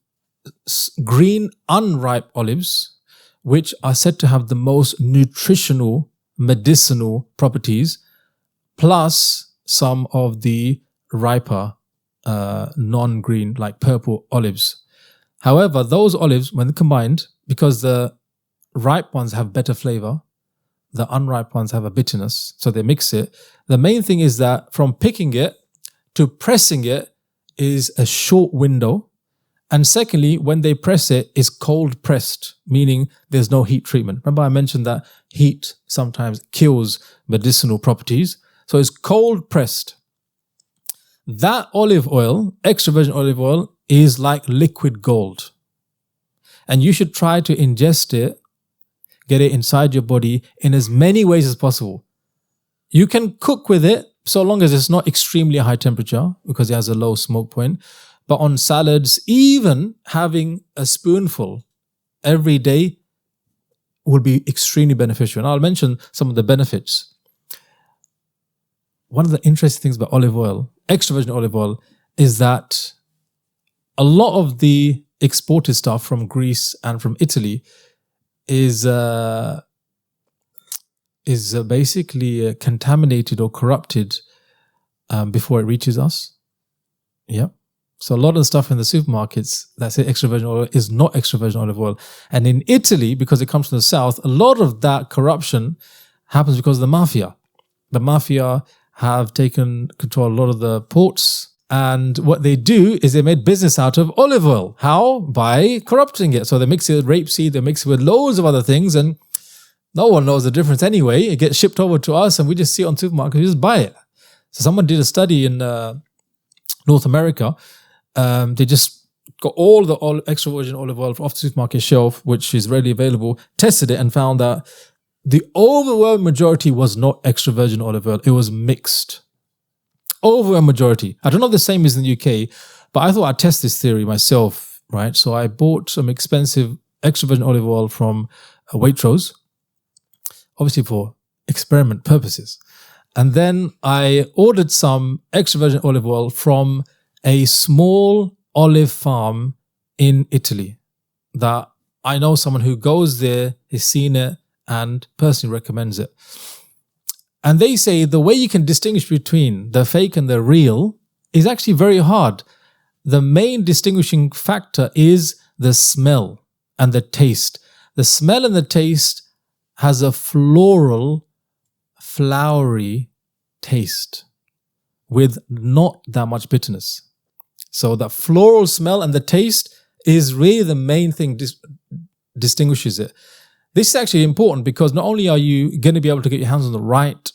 green unripe olives, which are said to have the most nutritional, medicinal properties, plus some of the riper non-green, like purple olives. However, those olives, when combined, because the ripe ones have better flavor, the unripe ones have a bitterness, so they mix it. The main thing is that from picking it to pressing it is a short window. And secondly, when they press it, it's cold pressed, meaning there's no heat treatment. Remember I mentioned that heat sometimes kills medicinal properties. So it's cold pressed. That olive oil, extra virgin olive oil, is like liquid gold. And you should try to ingest it, get it inside your body in as many ways as possible. You can cook with it so long as it's not extremely high temperature because it has a low smoke point. But on salads, even having a spoonful every day will be extremely beneficial. And I'll mention some of the benefits. One of the interesting things about olive oil, extra virgin olive oil, is that a lot of the exported stuff from Greece and from Italy is basically contaminated or corrupted before it reaches us. Yeah. So a lot of the stuff in the supermarkets that say extra virgin oil is not extra virgin olive oil. And in Italy, because it comes from the south, a lot of that corruption happens because of the mafia. The mafia have taken control of a lot of the ports. And what they do is they made business out of olive oil. How? By corrupting it. So they mix it with rapeseed, they mix it with loads of other things, and no one knows the difference anyway. It gets shipped over to us and we just see it on supermarkets, we just buy it. So someone did a study in North America. They just got all the extra virgin olive oil off the supermarket shelf, which is readily available, tested it and found that the overwhelming majority was not extra virgin olive oil. It was mixed. Overwhelming majority. I don't know if the same is in the UK, but I thought I'd test this theory myself, right? So I bought some expensive extra virgin olive oil from Waitrose, obviously for experiment purposes. And then I ordered some extra virgin olive oil from a small olive farm in Italy that I know someone who goes there, has seen it, and personally recommends it. And they say the way you can distinguish between the fake and the real is actually very hard. The main distinguishing factor is the smell and the taste. The smell and the taste has a floral, flowery taste with not that much bitterness. So the floral smell and the taste is really the main thing distinguishes it. This is actually important because not only are you going to be able to get your hands on the right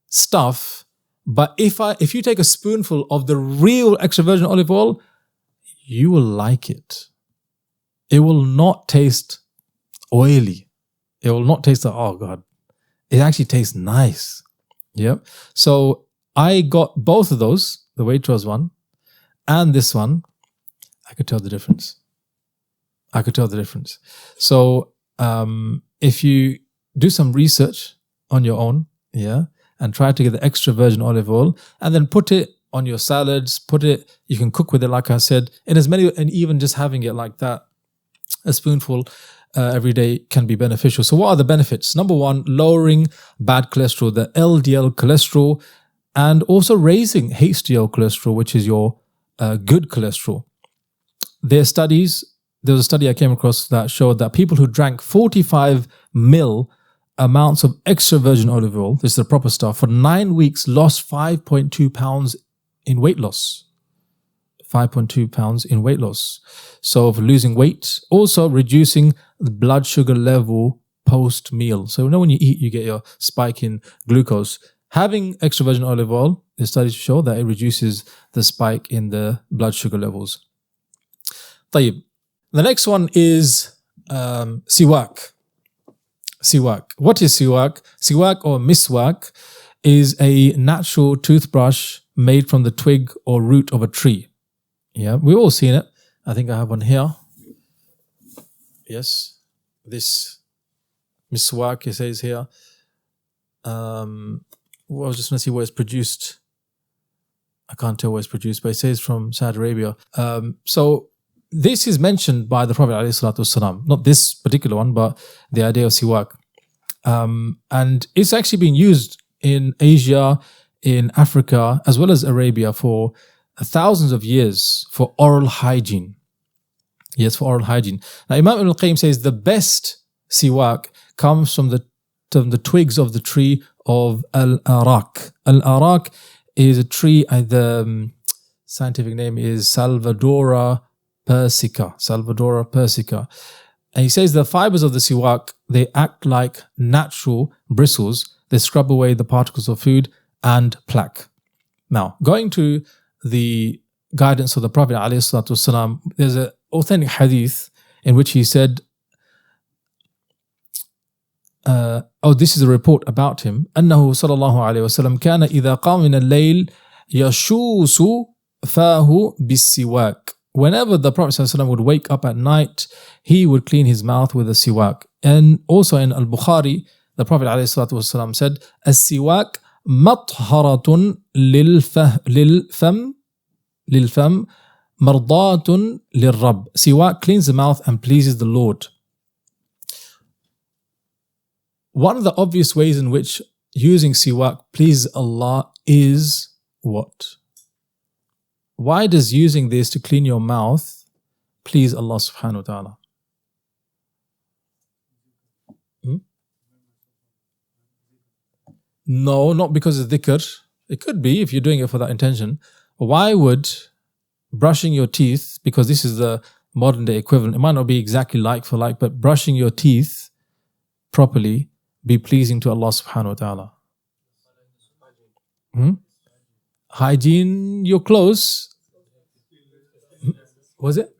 stuff, but if you take a spoonful of the real extra virgin olive oil, you will like it. It will not taste oily. It will not taste like, oh God. It actually tastes nice. Yep. So I got both of those, the Waitrose one and this one. I could tell the difference. So if you do some research on your own, and try to get the extra virgin olive oil and then put it on your salads, you can cook with it, like I said, and even just having it like that, a spoonful every day can be beneficial. So what are the benefits? Number one, lowering bad cholesterol, the LDL cholesterol, and also raising HDL cholesterol, which is your good cholesterol. There was a study I came across that showed that people who drank 45 ml amounts of extra virgin olive oil, this is the proper stuff, for 9 weeks lost 5.2 pounds in weight loss. 5.2 pounds in weight loss. So for losing weight, also reducing the blood sugar level post-meal. So when you eat, you get your spike in glucose. Having extra virgin olive oil, the studies show that it reduces the spike in the blood sugar levels. طيب. The next one is Siwak. Siwak. What is Siwak? Siwak or miswak is a natural toothbrush made from the twig or root of a tree. Yeah, we've all seen it. I think I have one here. Yes, this miswak, it says here. I was just going to see where it's produced. I can't tell where it's produced, but it says from Saudi Arabia. So this is mentioned by the Prophet ﷺ, not this particular one, but the idea of siwak. And it's actually been used in Asia, in Africa, as well as Arabia for thousands of years for oral hygiene. Yes, for oral hygiene. Now, Imam Ibn al-Qayyim says the best siwak comes from the twigs of the tree of al-Arak. Al-Arak is a tree, the scientific name is Salvadora persica. Salvadora persica. And he says the fibers of the siwak, they act like natural bristles. They scrub away the particles of food and plaque. Now, going to the guidance of the Prophet ﷺ, there's an authentic hadith in which he said, this is a report about him. أنه صلى الله عليه وسلم كان إذا قام من الليل يشوس فاه بالسواك. Whenever the Prophet ﷺ would wake up at night, he would clean his mouth with a siwak. And also in Al-Bukhari, the Prophet ﷺ said, السواك مطهرة للفم مرضاة للرب. Siwak cleans the mouth and pleases the Lord. One of the obvious ways in which using siwak pleases Allah is what? Why does using this to clean your mouth please Allah subhanahu wa ta'ala? No, not because of dhikr. It could be if you're doing it for that intention. Why would brushing your teeth, because this is the modern day equivalent, it might not be exactly like for like, but brushing your teeth properly be pleasing to Allah subhanahu wa ta'ala? Hygiene, you're close. Was it?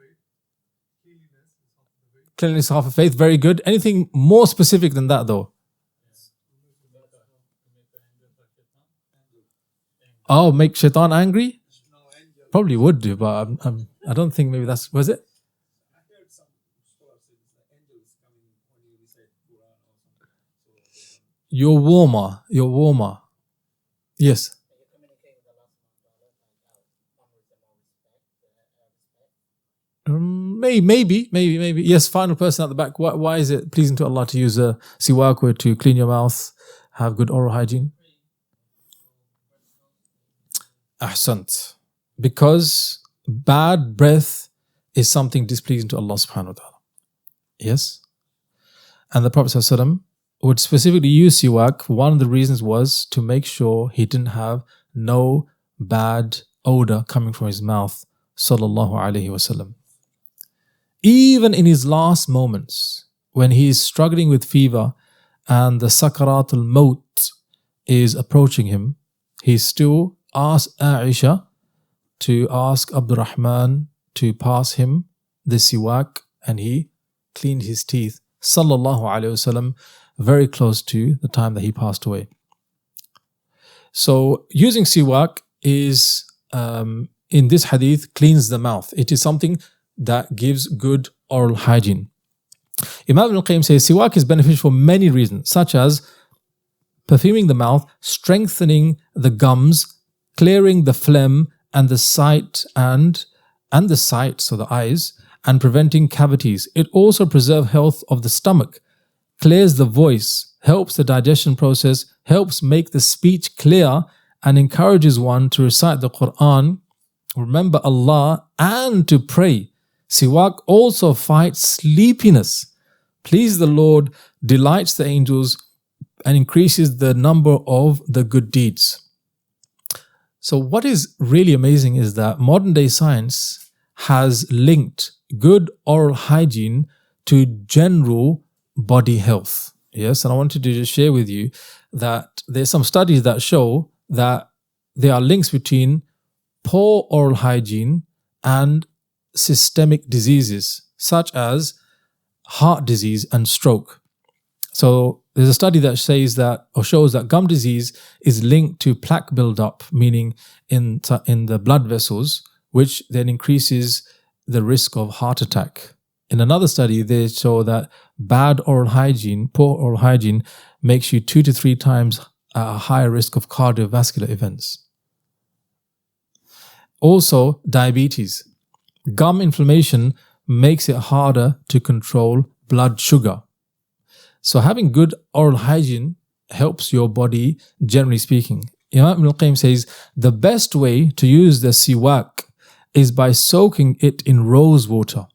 Cleanliness is half of faith. Very good. Anything more specific than that though? Oh, make shaitan angry? Probably would do, but I don't think maybe that's, was it? You're warmer. You're warmer. Yes. Maybe. Yes, final person at the back. Why is it pleasing to Allah to use a siwak or to clean your mouth, have good oral hygiene? Ahsant. Because bad breath is something displeasing to Allah subhanahu wa ta'ala. Yes. And the Prophet ﷺ would specifically use siwak. One of the reasons was to make sure he didn't have no bad odor coming from his mouth. Sallallahu alayhi wasallam. Even in his last moments, when he is struggling with fever and the sakaratul maut is approaching him, he still asked Aisha to ask Abdurrahman to pass him the siwak, and he cleaned his teeth, sallallahu alayhi wasallam, very close to the time that he passed away. So using siwak is, in this hadith, cleans the mouth. It is something that gives good oral hygiene. Imam al-Qayyim says siwak is beneficial for many reasons, such as perfuming the mouth, strengthening the gums, clearing the phlegm and the sight and the sight, so the eyes, and preventing cavities. It also preserves health of the stomach, clears the voice, helps the digestion process, helps make the speech clear, and encourages one to recite the Quran, remember Allah, and to pray. Siwak also fights sleepiness, pleases the Lord, delights the angels, and increases the number of the good deeds. So what is really amazing is that modern day science has linked good oral hygiene to general body health. Yes, and I wanted to just share with you that there's some studies that show that there are links between poor oral hygiene and systemic diseases such as heart disease and stroke. So there's a study that says that, or shows that gum disease is linked to plaque buildup, meaning in the blood vessels, which then increases the risk of heart attack. In another study, they show that bad oral hygiene, poor oral hygiene, makes you 2 to 3 times a higher risk of cardiovascular events. Also, diabetes. Gum inflammation makes it harder to control blood sugar. So having good oral hygiene helps your body, generally speaking. Imam al-Qayyim says, the best way to use the siwak is by soaking it in rose water.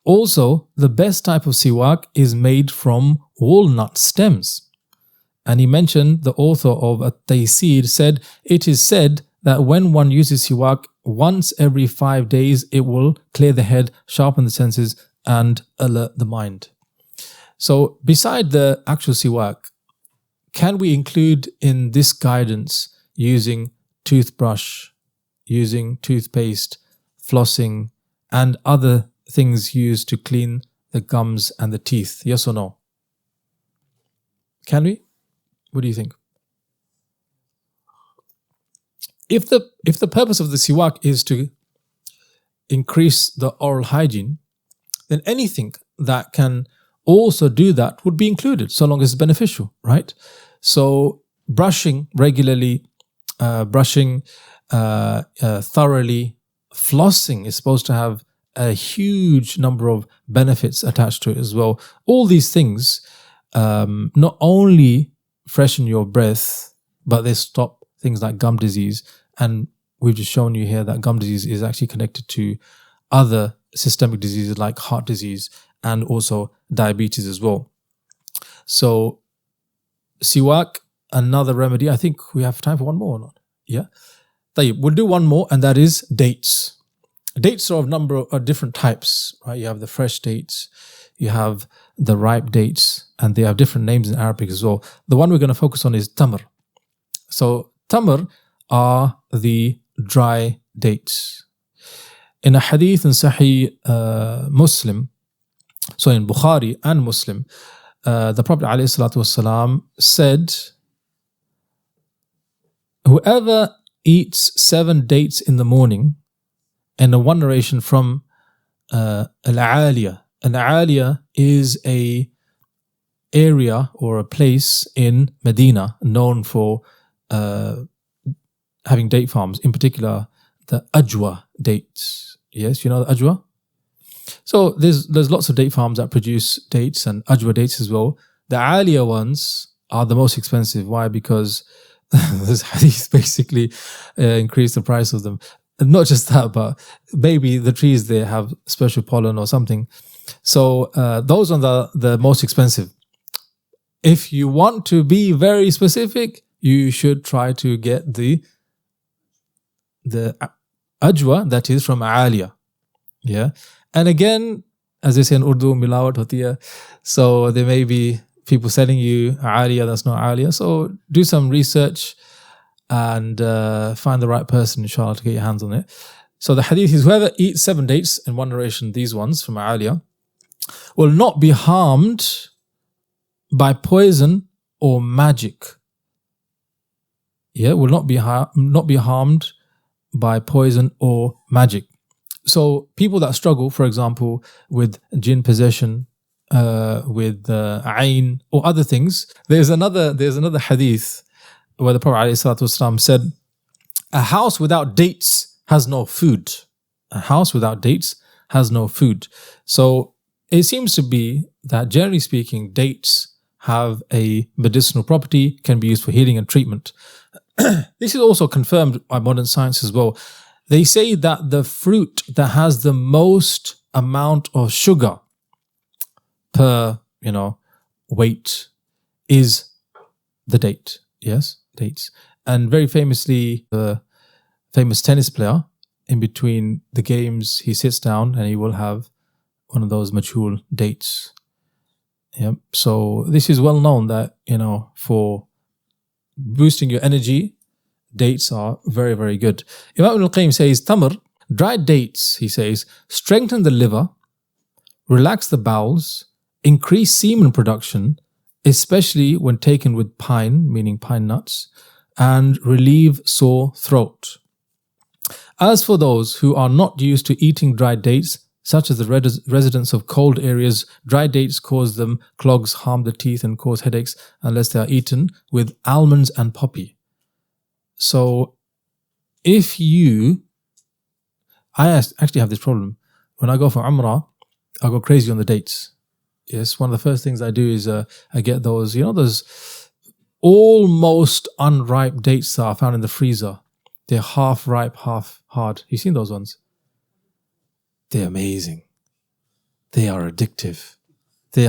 Also, the best type of siwak is made from walnut stems. And he mentioned, the author of At-Taysir said, it is said that when one uses siwak once every 5 days, it will clear the head, sharpen the senses, and alert the mind. So beside the actual siwak, can we include in this guidance using toothbrush, using toothpaste, flossing, and other things used to clean the gums and the teeth? Yes or no? Can we? What do you think? If the purpose of the siwak is to increase the oral hygiene, then anything that can also do that would be included, so long as it's beneficial, right? So brushing regularly, brushing thoroughly, flossing is supposed to have a huge number of benefits attached to it as well. All these things not only freshen your breath, but they stop things like gum disease. And we've just shown you here that gum disease is actually connected to other systemic diseases like heart disease and also diabetes as well. So siwak, another remedy. I think we have time for one more or not? Yeah. We'll do one more, and that is dates. Dates are of number of different types, right? You have the fresh dates, you have the ripe dates, and they have different names in Arabic as well. The one we're going to focus on is tamr. So tamr are the dry dates. In a hadith in Sahih Muslim, so in Bukhari and Muslim, the Prophet ﷺ said, whoever eats 7 dates in the morning, and the one narration from al-Aliya. Al-Aliya is a area or a place in Medina known for having date farms, in particular the Ajwa dates. Yes, you know the Ajwa? So there's lots of date farms that produce dates and Ajwa dates as well. The Aliya ones are the most expensive. Why? Because this hadith basically increased the price of them. And not just that, but maybe the trees there have special pollen or something. So those are the most expensive. If you want to be very specific, you should try to get the Ajwa that is from Aliya. Yeah. And again, as they say in Urdu, milawat hoti hai. So there may be people selling you Aliya that's not Aliya. So do some research and find the right person, inshallah, to get your hands on it. So the hadith is, whoever eats 7 dates, in one narration, these ones from Aliya, will not be harmed by poison or magic. Yeah, will not be harmed by poison or magic. So people that struggle, for example, with jinn possession, with ayn or other things, there's another hadith where the Prophet ﷺ said, a house without dates has no food. A house without dates has no food. So it seems to be that, generally speaking, dates have a medicinal property, can be used for healing and treatment. This is also confirmed by modern science as well. They say that the fruit that has the most amount of sugar per, weight is the date. Yes, dates. And very famously, the famous tennis player, in between the games, he sits down and he will have one of those majhul dates. Yep. So this is well known that, for boosting your energy, dates are very, very good. Imam al-Qayyim says, Tamr, dried dates, he says, strengthen the liver, relax the bowels, increase semen production, especially when taken with pine, meaning pine nuts, and relieve sore throat. As for those who are not used to eating dried dates, such as the residents of cold areas, dry dates cause them clogs, harm the teeth and cause headaches unless they are eaten with almonds and poppy. So I actually have this problem. When I go for Umrah, I go crazy on the dates. Yes, one of the first things I do is I get those, those almost unripe dates that are found in the freezer. They're half ripe, half hard. You've seen those ones? They're amazing. They are addictive. The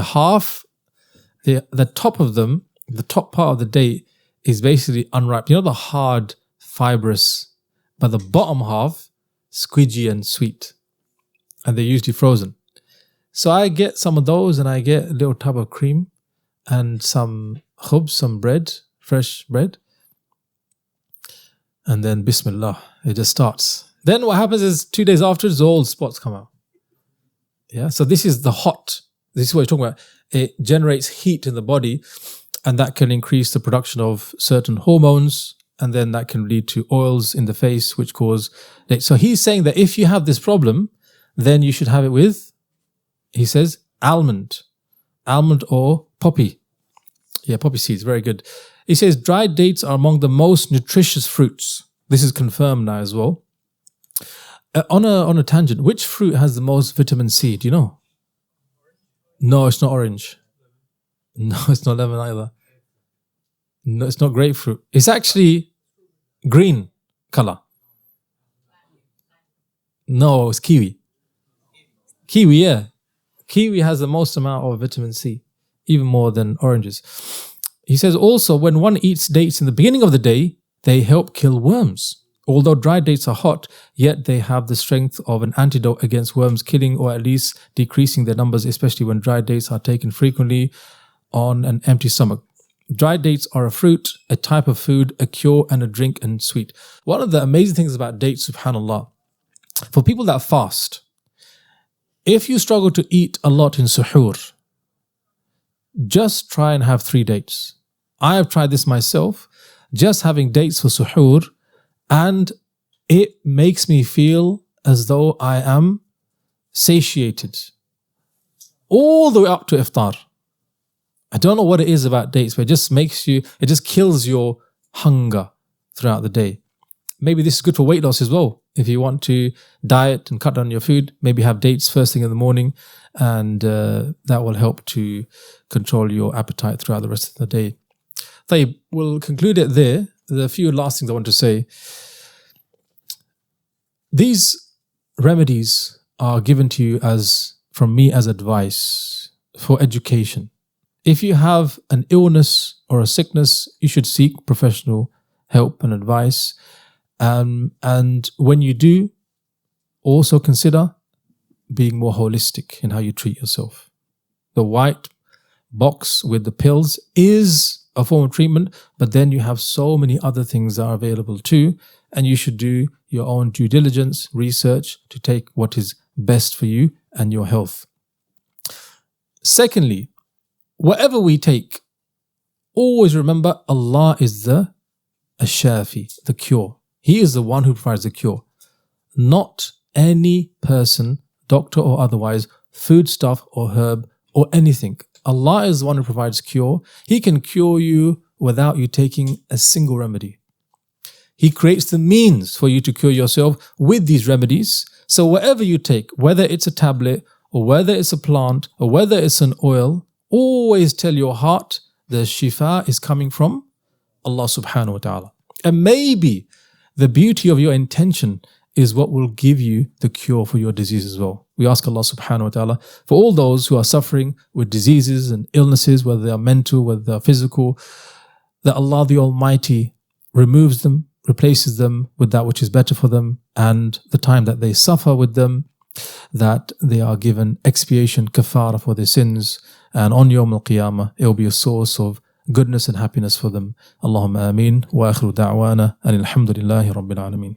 top of them, the top part of the date is basically unripe. The hard, fibrous, but the bottom half, squidgy and sweet. And they're usually frozen. So I get some of those and I get a little tub of cream and some khubz, some bread, fresh bread. And then Bismillah, it just starts. Then what happens is 2 days afterwards, all spots come out. Yeah, so this is the hot. This is what you're talking about. It generates heat in the body, and that can increase the production of certain hormones, and then that can lead to oils in the face, which cause. So he's saying that if you have this problem, then you should have it with, he says, almond or poppy. Yeah, poppy seeds, very good. He says dried dates are among the most nutritious fruits. This is confirmed now as well. On a tangent, which fruit has the most vitamin C? Do you know? No, it's not orange. No, it's not lemon either. No, it's not grapefruit. It's actually green color. No, it's kiwi. Kiwi, yeah. Kiwi has the most amount of vitamin C, even more than oranges. He says also, when one eats dates in the beginning of the day, they help kill worms. Although dried dates are hot, yet they have the strength of an antidote against worms, killing or at least decreasing their numbers, especially when dried dates are taken frequently on an empty stomach. Dried dates are a fruit, a type of food, a cure and a drink and sweet. One of the amazing things about dates, subhanAllah, for people that fast, if you struggle to eat a lot in suhoor, just try and have 3 dates. I have tried this myself. just having dates for suhoor, and it makes me feel as though I am satiated all the way up to iftar. I don't know what it is about dates, but it just kills your hunger throughout the day. Maybe this is good for weight loss as well. If you want to diet and cut down your food, maybe have dates first thing in the morning, and that will help to control your appetite throughout the rest of the day. Tayyib, we'll conclude it there. There are a few last things I want to say. These remedies are given to you from me as advice for education. If you have an illness or a sickness, you should seek professional help and advice. And when you do, also consider being more holistic in how you treat yourself. The white box with the pills is a form of treatment, but then you have so many other things that are available too, and you should do your own due diligence, research to take what is best for you and your health. Secondly, whatever we take, always remember Allah is the Ash-Shafi, the cure. He is the one who provides the cure. Not any person, doctor or otherwise, foodstuff or herb or anything. Allah is the one who provides cure. He can cure you without you taking a single remedy. He creates the means for you to cure yourself with these remedies. So whatever you take, whether it's a tablet or whether it's a plant or whether it's an oil, always tell your heart the shifa is coming from Allah subhanahu wa ta'ala. And maybe the beauty of your intention is what will give you the cure for your disease as well. We ask Allah subhanahu wa ta'ala for all those who are suffering with diseases and illnesses, whether they are mental, whether they are physical, that Allah the Almighty removes them, replaces them with that which is better for them, and the time that they suffer with them, that they are given expiation, kafara for their sins, and on Yawm al-Qiyamah it will be a source of goodness and happiness for them. Allahumma ameen wa akhiru da'wana and alhamdulillahi rabbil alameen.